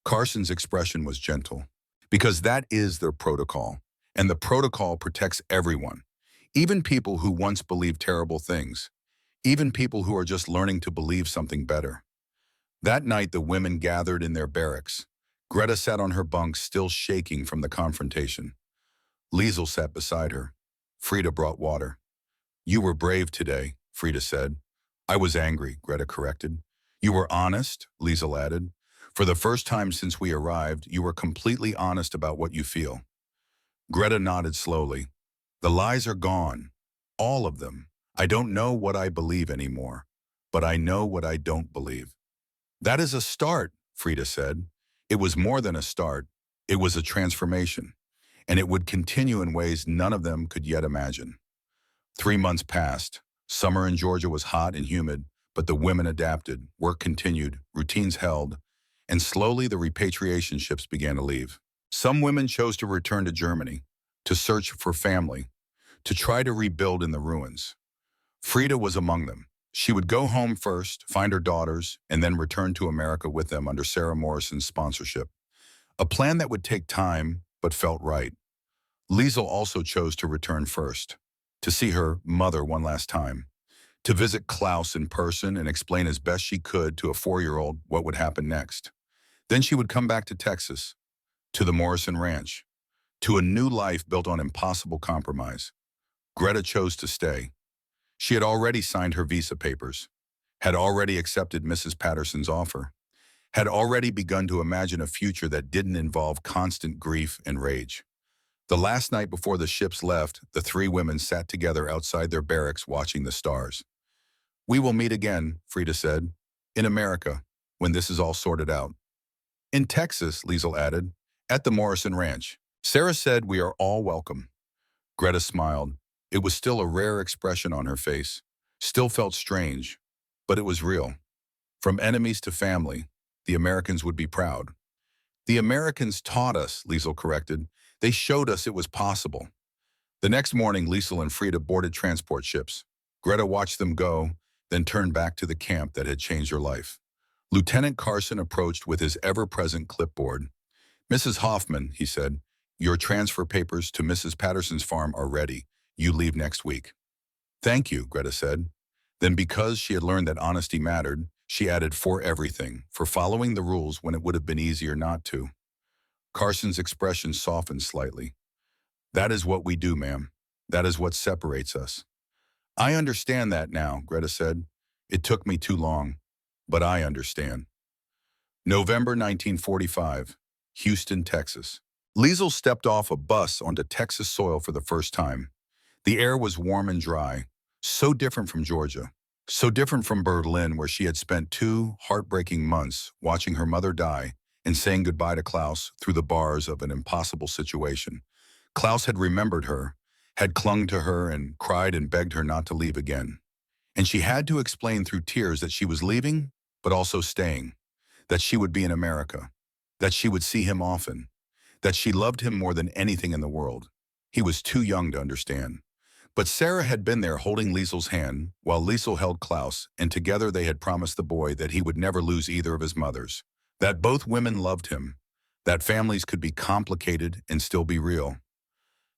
Carson's expression was gentle. Because that is their protocol, and the protocol protects everyone, even people who once believed terrible things, even people who are just learning to believe something better. That night, the women gathered in their barracks. Greta sat on her bunk, still shaking from the confrontation. Liesel sat beside her. Frida brought water. You were brave today, Frida said. I was angry, Greta corrected. You were honest, Liesel added. For the first time since we arrived, you were completely honest about what you feel. Greta nodded slowly. The lies are gone. All of them. I don't know what I believe anymore, but I know what I don't believe. That is a start, Frida said. It was more than a start. It was a transformation, and it would continue in ways none of them could yet imagine. 3 months passed. Summer in Georgia was hot and humid, but the women adapted, work continued, routines held, and slowly the repatriation ships began to leave. Some women chose to return to Germany, to search for family, to try to rebuild in the ruins. Frida was among them. She would go home first, find her daughters, and then return to America with them under Sarah Morrison's sponsorship. A plan that would take time, but felt right. Liesel also chose to return first, to see her mother one last time, to visit Klaus in person and explain as best she could to a 4-year-old what would happen next. Then she would come back to Texas, to the Morrison Ranch, to a new life built on impossible compromise. Greta chose to stay. She had already signed her visa papers, had already accepted Mrs. Patterson's offer, had already begun to imagine a future that didn't involve constant grief and rage. The last night before the ships left, the three women sat together outside their barracks watching the stars. "We will meet again," Frida said, "in America, when this is all sorted out." "In Texas," Liesel added, "at the Morrison Ranch." Sarah said, "We are all welcome." Greta smiled. It was still a rare expression on her face. Still felt strange, but it was real. From enemies to family, the Americans would be proud. "The Americans taught us," Liesel corrected. "They showed us it was possible." The next morning, Liesel and Frida boarded transport ships. Greta watched them go, then turned back to the camp that had changed her life. Lieutenant Carson approached with his ever-present clipboard. "Mrs. Hoffman," he said, "your transfer papers to Mrs. Patterson's farm are ready. You leave next week." "Thank you," Greta said. Then, because she had learned that honesty mattered, she added, "for everything, for following the rules when it would have been easier not to." Carson's expression softened slightly. "That is what we do, ma'am. That is what separates us." "I understand that now," Greta said. "It took me too long, but I understand." November 1945, Houston, Texas. Liesel stepped off a bus onto Texas soil for the first time. The air was warm and dry, so different from Georgia, so different from Berlin, where she had spent 2 heartbreaking months watching her mother die and saying goodbye to Klaus through the bars of an impossible situation. Klaus had remembered her, had clung to her and cried and begged her not to leave again. And she had to explain through tears that she was leaving, but also staying, that she would be in America, that she would see him often, that she loved him more than anything in the world. He was too young to understand. But Sarah had been there holding Liesel's hand while Liesel held Klaus, and together they had promised the boy that he would never lose either of his mothers, that both women loved him, that families could be complicated and still be real.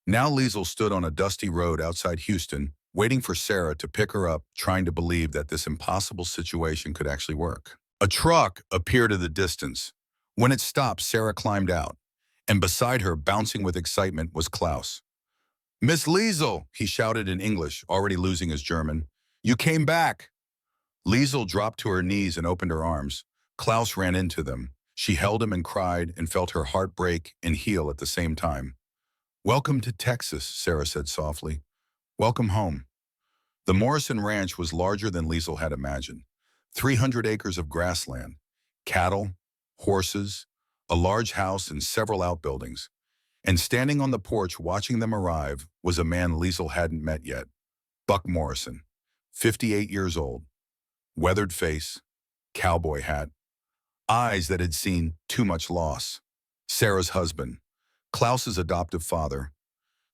Now Liesel stood on a dusty road outside Houston, waiting for Sarah to pick her up, trying to believe that this impossible situation could actually work. A truck appeared in the distance. When it stopped, Sarah climbed out, and beside her, bouncing with excitement, was Klaus. "Miss Liesel," he shouted in English, already losing his German. "You came back." Liesel dropped to her knees and opened her arms. Klaus ran into them. She held him and cried and felt her heart break and heal at the same time. "Welcome to Texas," Sarah said softly. "Welcome home." The Morrison Ranch was larger than Liesel had imagined. 300 acres of grassland, cattle, horses, a large house, and several outbuildings. And standing on the porch watching them arrive was a man Liesel hadn't met yet. Buck Morrison, 58 years old, weathered face, cowboy hat, eyes that had seen too much loss. Sarah's husband, Klaus's adoptive father,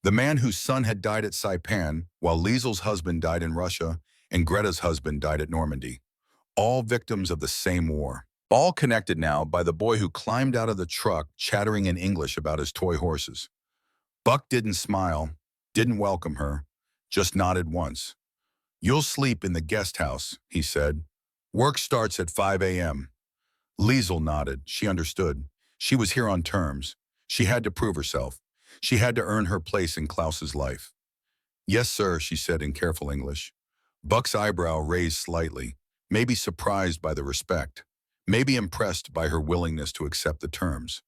the man whose son had died at Saipan while Liesel's husband died in Russia and Greta's husband died at Normandy. All victims of the same war. All connected now by the boy who climbed out of the truck chattering in English about his toy horses. Buck didn't smile, didn't welcome her, just nodded once. "You'll sleep in the guest house," he said. "Work starts at 5 a.m. Liesel nodded. She understood. She was here on terms. She had to prove herself. She had to earn her place in Klaus's life. "Yes, sir," she said in careful English. Buck's eyebrow raised slightly, maybe surprised by the respect, maybe impressed by her willingness to accept the terms.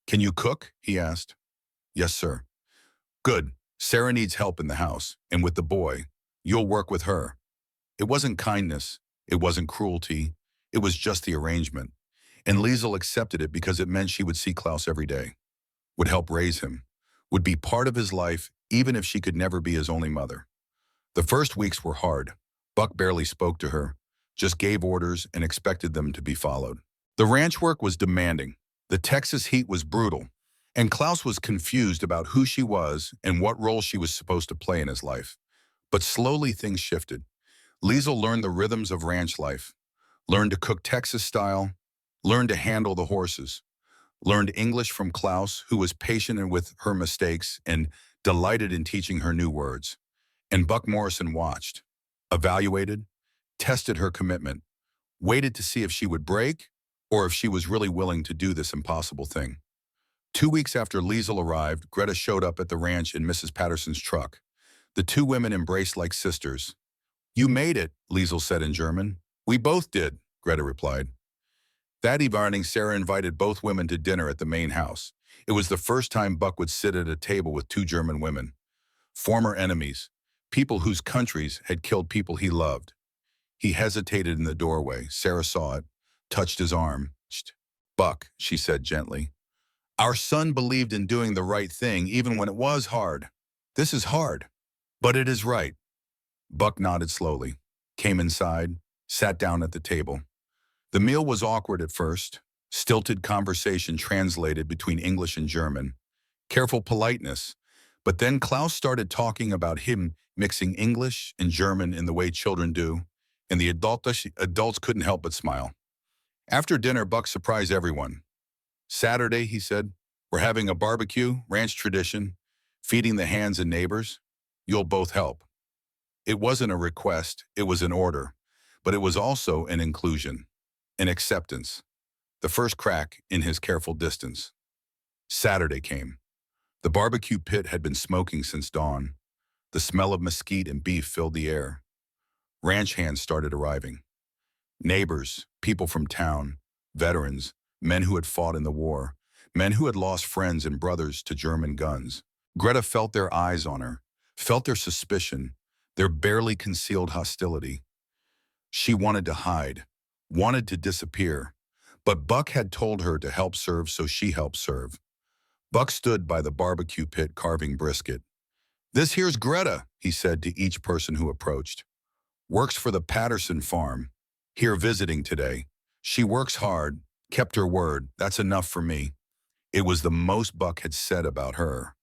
"Can you cook?" he asked. "Yes, sir." "Good. Sarah needs help in the house, and with the boy. You'll work with her." It wasn't kindness. It wasn't cruelty. It was just the arrangement. And Liesel accepted it because it meant she would see Klaus every day, would help raise him, would be part of his life even if she could never be his only mother. The first weeks were hard. Buck barely spoke to her, just gave orders and expected them to be followed. The ranch work was demanding. The Texas heat was brutal, and Klaus was confused about who she was and what role she was supposed to play in his life. But slowly things shifted. Liesel learned the rhythms of ranch life, learned to cook Texas style, learned to handle the horses, learned English from Klaus, who was patient with her mistakes and delighted in teaching her new words. And Buck Morrison watched, evaluated, tested her commitment, waited to see if she would break or if she was really willing to do this impossible thing. 2 weeks after Liesel arrived, Greta showed up at the ranch in Mrs. Patterson's truck. The two women embraced like sisters. "You made it," Liesel said in German. "We both did," Greta replied. That evening, Sarah invited both women to dinner at the main house. It was the first time Buck would sit at a table with two German women, former enemies, people whose countries had killed people he loved. He hesitated in the doorway. Sarah saw it, touched his arm. "Sht, Buck," she said gently. "Our son believed in doing the right thing even when it was hard. This is hard, but it is right." Buck nodded slowly, came inside, sat down at the table. The meal was awkward at first. Stilted conversation translated between English and German. Careful politeness. But then Klaus started talking about him mixing English and German in the way children do, and the adults couldn't help but smile. After dinner, Buck surprised everyone. "Saturday," he said, "we're having a barbecue, ranch tradition, feeding the hands and neighbors. You'll both help." It wasn't a request, it was an order, but it was also an inclusion, an acceptance, the first crack in his careful distance. Saturday came. The barbecue pit had been smoking since dawn. The smell of mesquite and beef filled the air. Ranch hands started arriving. Neighbors, people from town, veterans, men who had fought in the war, men who had lost friends and brothers to German guns. Greta felt their eyes on her, felt their suspicion, their barely concealed hostility. She wanted to hide, wanted to disappear, but Buck had told her to help serve, so she helped serve. Buck stood by the barbecue pit carving brisket. "This here's Greta," he said to each person who approached. "Works for the Patterson farm. Here visiting today. She works hard, kept her word. That's enough for me." It was the most Buck had said about her,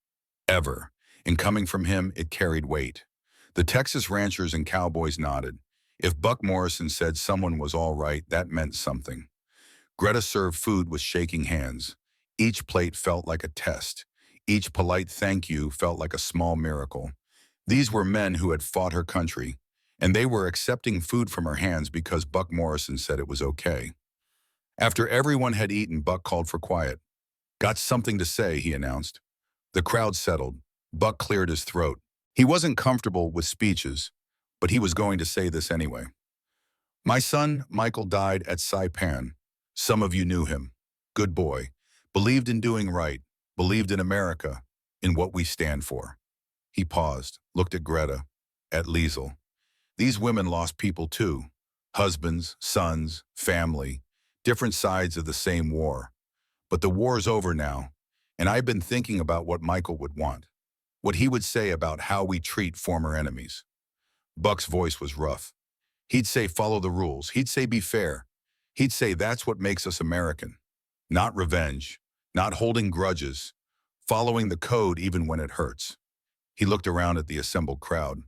ever, and coming from him, it carried weight. The Texas ranchers and cowboys nodded. If Buck Morrison said someone was all right, that meant something. Greta served food with shaking hands. Each plate felt like a test. Each polite thank you felt like a small miracle. These were men who had fought her country, and they were accepting food from her hands because Buck Morrison said it was okay. After everyone had eaten, Buck called for quiet. "Got something to say," he announced. The crowd settled. Buck cleared his throat. He wasn't comfortable with speeches, but he was going to say this anyway. "My son, Michael, died at Saipan. Some of you knew him. Good boy. Believed in doing right. Believed in America, in what we stand for." He paused, looked at Greta, at Liesel. These women lost people too. Husbands, sons, family, different sides of the same war. But the war's over now, and I've been thinking about what Michael would want, what he would say about how we treat former enemies. Buck's voice was rough. He'd say follow the rules. He'd say be fair. He'd say that's what makes us American. Not revenge, not holding grudges, following the code even when it hurts. He looked around at the assembled crowd.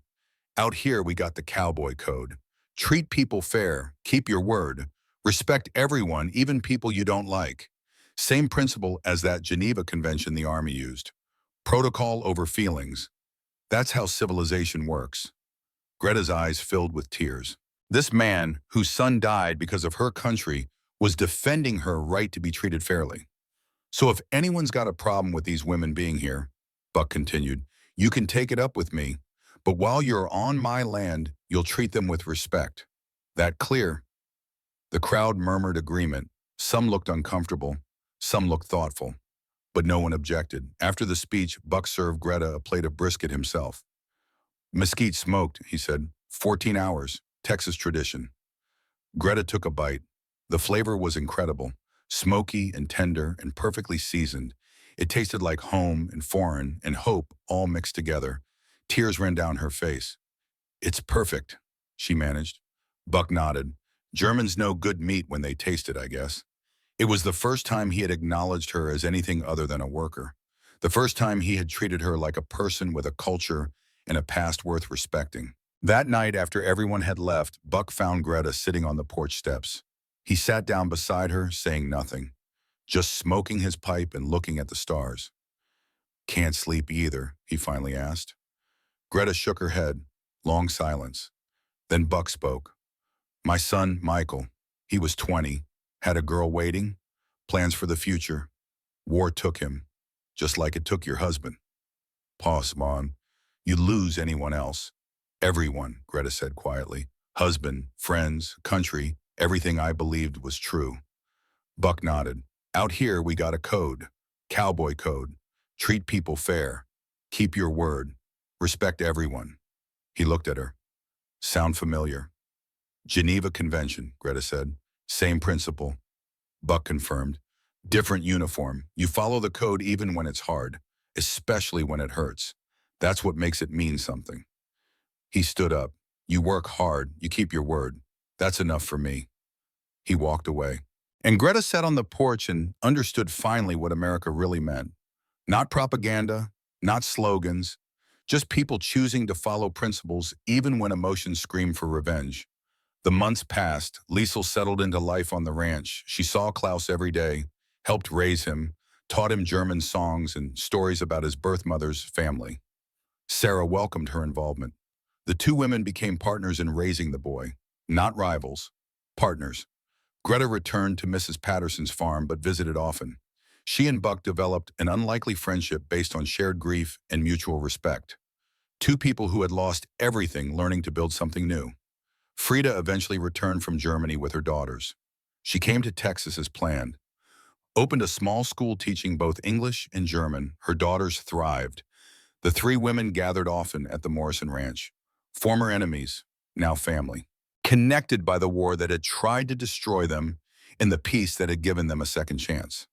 "Out here we got the cowboy code. Treat people fair, keep your word, respect everyone, even people you don't like. Same principle as that Geneva Convention the Army used. Protocol over feelings. That's how civilization works." Greta's eyes filled with tears. This man, whose son died because of her country, was defending her right to be treated fairly. "So if anyone's got a problem with these women being here," Buck continued, "you can take it up with me. But while you're on my land, you'll treat them with respect. That clear?" The crowd murmured agreement. Some looked uncomfortable. Some looked thoughtful. But no one objected. After the speech, Buck served Greta a plate of brisket himself. "Mesquite smoked," he said. 14 hours. Texas tradition." Greta took a bite. The flavor was incredible. Smoky and tender and perfectly seasoned. It tasted like home and foreign and hope all mixed together. Tears ran down her face. "It's perfect," she managed. Buck nodded. Germans know good meat when they taste it, I guess. It was the first time he had acknowledged her as anything other than a worker. The first time he had treated her like a person with a culture and a past worth respecting. That night, after everyone had left, Buck found Greta sitting on the porch steps. He sat down beside her, saying nothing, just smoking his pipe and looking at the stars. "Can't sleep either?" he finally asked. Greta shook her head. Long silence. Then Buck spoke. "My son, Michael, he was 20, had a girl waiting, plans for the future. War took him, just like it took your husband." "Pause, Mom. You lose anyone else." "Everyone," Greta said quietly. "Husband, friends, country, everything I believed was true." Buck nodded. "Out here we got a code. Cowboy code. Treat people fair. Keep your word. Respect everyone. He looked at her. Sound familiar? Geneva Convention, Greta said. Same principle. Buck confirmed. Different uniform. You follow the code even when it's hard, especially when it hurts. That's what makes it mean something. He stood up. You work hard. You keep your word. That's enough for me. He walked away. And Greta sat on the porch and understood finally what America really meant. Not propaganda, not slogans, just people choosing to follow principles even when emotions scream for revenge. The months passed. Liesel settled into life on the ranch. She saw Klaus every day, helped raise him, taught him German songs and stories about his birth mother's family. Sarah welcomed her involvement. The two women became partners in raising the boy. Not rivals, partners. Greta returned to Mrs. Patterson's farm but visited often. She and Buck developed an unlikely friendship based on shared grief and mutual respect. Two people who had lost everything learning to build something new. Frida eventually returned from Germany with her daughters. She came to Texas as planned. Opened a small school teaching both English and German. Her daughters thrived. The three women gathered often at the Morrison Ranch. Former enemies, now family. Connected by the war that had tried to destroy them and the peace that had given them a second chance.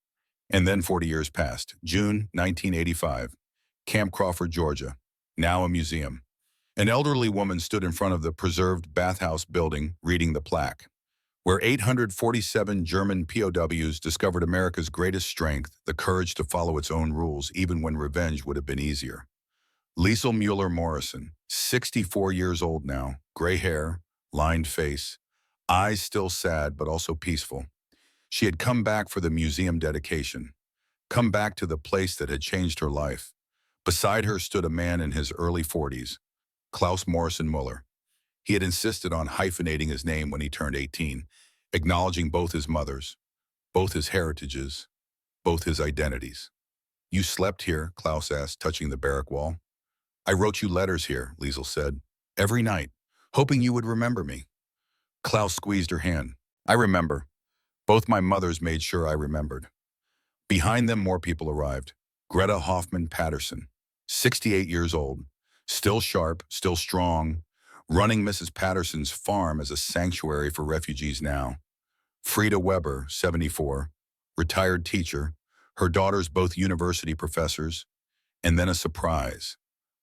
And then 40 years passed. June 1985. Camp Crawford, Georgia. Now a museum. An elderly woman stood in front of the preserved bathhouse building reading the plaque, where 847 German POWs discovered America's greatest strength, the courage to follow its own rules even when revenge would have been easier. Liesel Mueller Morrison, 64 years old now, gray hair, lined face, eyes still sad but also peaceful. She had come back for the museum dedication, come back to the place that had changed her life. Beside her stood a man in his early 40s, Klaus Morrison Mueller. He had insisted on hyphenating his name when he turned 18, acknowledging both his mothers, both his heritages, both his identities. You slept here, Klaus asked, touching the barrack wall. I wrote you letters here, Liesel said, every night, hoping you would remember me. Klaus squeezed her hand. I remember. Both my mothers made sure I remembered. Behind them, more people arrived. Greta Hoffman Patterson, 68 years old, still sharp, still strong, running Mrs. Patterson's farm as a sanctuary for refugees now. Frida Weber, 74, retired teacher, her daughters both university professors, and then a surprise.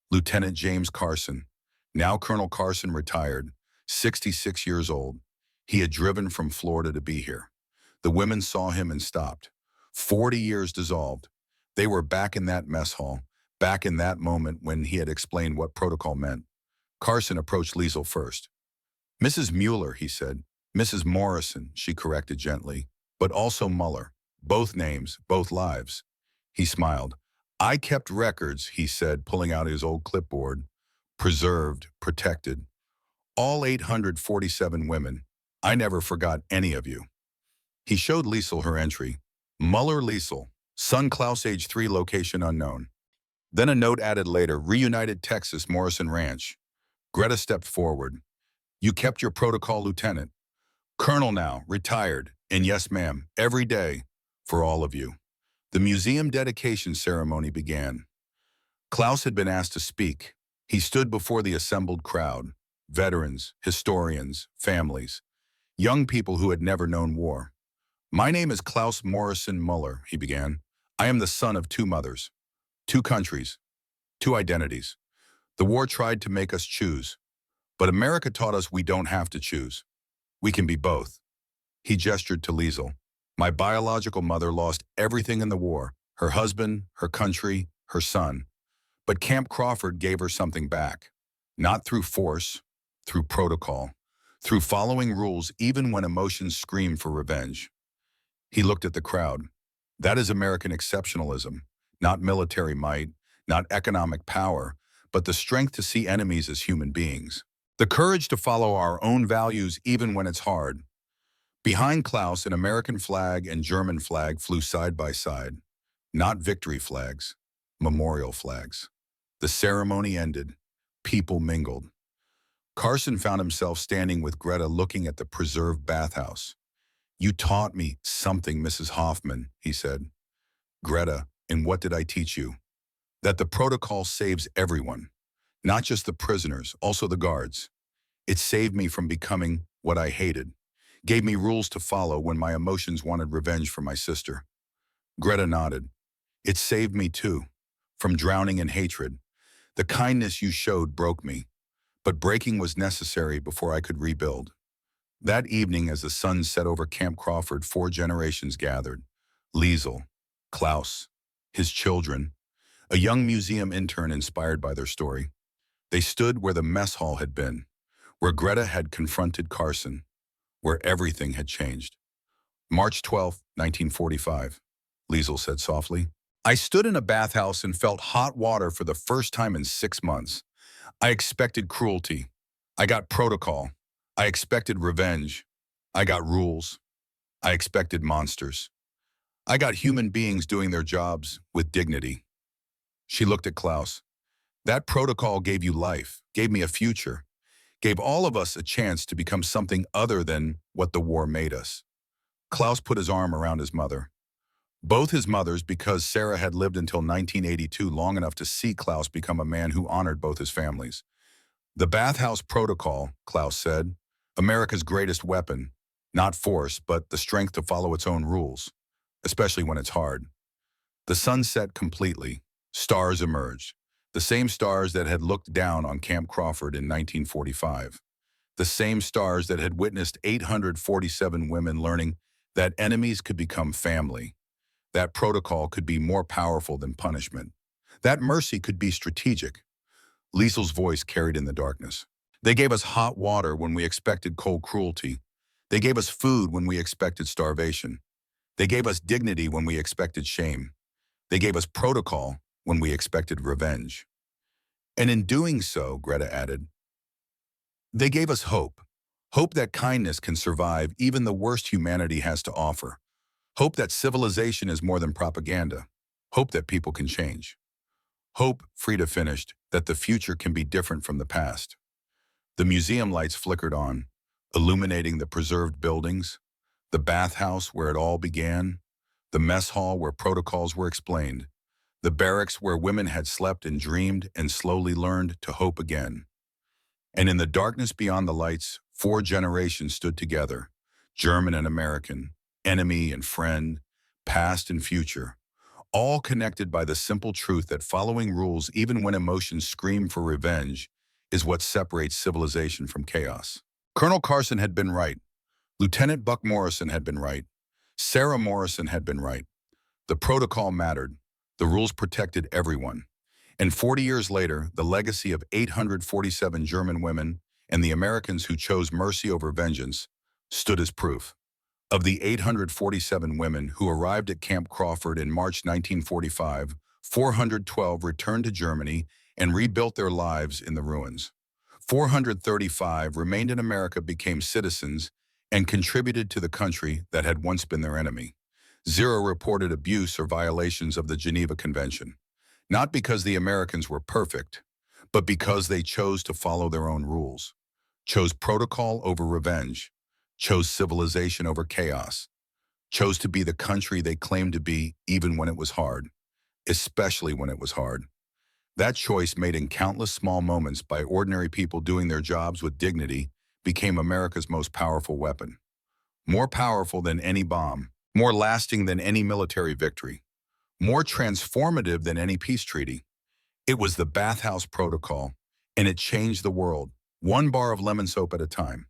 Lieutenant James Carson, now Colonel Carson retired, 66 years old. He had driven from Florida to be here. The women saw him and stopped. 40 years dissolved. They were back in that mess hall, back in that moment when he had explained what protocol meant. Carson approached Liesel first. Mrs. Mueller, he said. Mrs. Morrison, she corrected gently, but also Mueller. Both names, both lives. He smiled. I kept records, he said, pulling out his old clipboard. Preserved, protected. All 847 women. I never forgot any of you. He showed Liesel her entry. Mueller Liesel, son Klaus, age 3, location unknown. Then a note added later, reunited Texas, Morrison Ranch. Greta stepped forward. You kept your protocol, Lieutenant. Colonel now, retired, and yes, ma'am, every day, for all of you. The museum dedication ceremony began. Klaus had been asked to speak. He stood before the assembled crowd, veterans, historians, families, young people who had never known war. My name is Klaus Morrison Mueller, he began. I am the son of two mothers, two countries, two identities. The war tried to make us choose, but America taught us we don't have to choose. We can be both. He gestured to Liesel. My biological mother lost everything in the war, her husband, her country, her son. But Camp Crawford gave her something back. Not through force, through protocol, through following rules even when emotions scream for revenge. He looked at the crowd. That is American exceptionalism, not military might, not economic power, but the strength to see enemies as human beings. The courage to follow our own values even when it's hard. Behind Klaus, an American flag and German flag flew side by side. Not victory flags, memorial flags. The ceremony ended. People mingled. Carson found himself standing with Greta looking at the preserved bathhouse. You taught me something, Mrs. Hoffman, he said. Greta, And what did I teach you? That the protocol saves everyone, not just the prisoners, also the guards. It saved me from becoming what I hated, gave me rules to follow when my emotions wanted revenge for my sister. Greta nodded. It saved me too, from drowning in hatred. The kindness you showed broke me, but breaking was necessary before I could rebuild. That evening, as the sun set over Camp Crawford, 4 generations gathered. Liesel, Klaus, his children, a young museum intern inspired by their story. They stood where the mess hall had been, where Greta had confronted Carson, where everything had changed. March 12, 1945, Liesel said softly. I stood in a bathhouse and felt hot water for the first time in 6 months. I expected cruelty. I got protocol. I expected revenge. I got rules. I expected monsters. I got human beings doing their jobs with dignity. She looked at Klaus. That protocol gave you life, gave me a future, gave all of us a chance to become something other than what the war made us. Klaus put his arm around his mother. Both his mothers, because Sarah had lived until 1982, long enough to see Klaus become a man who honored both his families. The bathhouse protocol, Klaus said, America's greatest weapon, not force, but the strength to follow its own rules, especially when it's hard. The sun set completely. Stars emerged, the same stars that had looked down on Camp Crawford in 1945, the same stars that had witnessed 847 women learning that enemies could become family, that protocol could be more powerful than punishment, that mercy could be strategic. Liesel's voice carried in the darkness. They gave us hot water when we expected cold cruelty. They gave us food when we expected starvation. They gave us dignity when we expected shame. They gave us protocol when we expected revenge. And in doing so, Greta added, they gave us hope. Hope that kindness can survive even the worst humanity has to offer. Hope that civilization is more than propaganda. Hope that people can change. Hope, Frida finished, that the future can be different from the past. The museum lights flickered on, illuminating the preserved buildings, the bathhouse where it all began, the mess hall where protocols were explained, the barracks where women had slept and dreamed and slowly learned to hope again. And in the darkness beyond the lights, 4 generations stood together, German and American, enemy and friend, past and future, all connected by the simple truth that following rules, even when emotions scream for revenge, is what separates civilization from chaos. Colonel Carson had been right. Lieutenant Buck Morrison had been right. Sarah Morrison had been right. The protocol mattered. The rules protected everyone. And 40 years later, the legacy of 847 German women and the Americans who chose mercy over vengeance stood as proof. Of the 847 women who arrived at Camp Crawford in March 1945, 412 returned to Germany and rebuilt their lives in the ruins. 435 remained in America, became citizens, and contributed to the country that had once been their enemy. 0 reported abuse or violations of the Geneva Convention, not because the Americans were perfect, but because they chose to follow their own rules, chose protocol over revenge, chose civilization over chaos, chose to be the country they claimed to be even when it was hard, especially when it was hard. That choice, made in countless small moments by ordinary people doing their jobs with dignity, became America's most powerful weapon. More powerful than any bomb, more lasting than any military victory, more transformative than any peace treaty. It was the bathhouse protocol, and it changed the world, one bar of lemon soap at a time.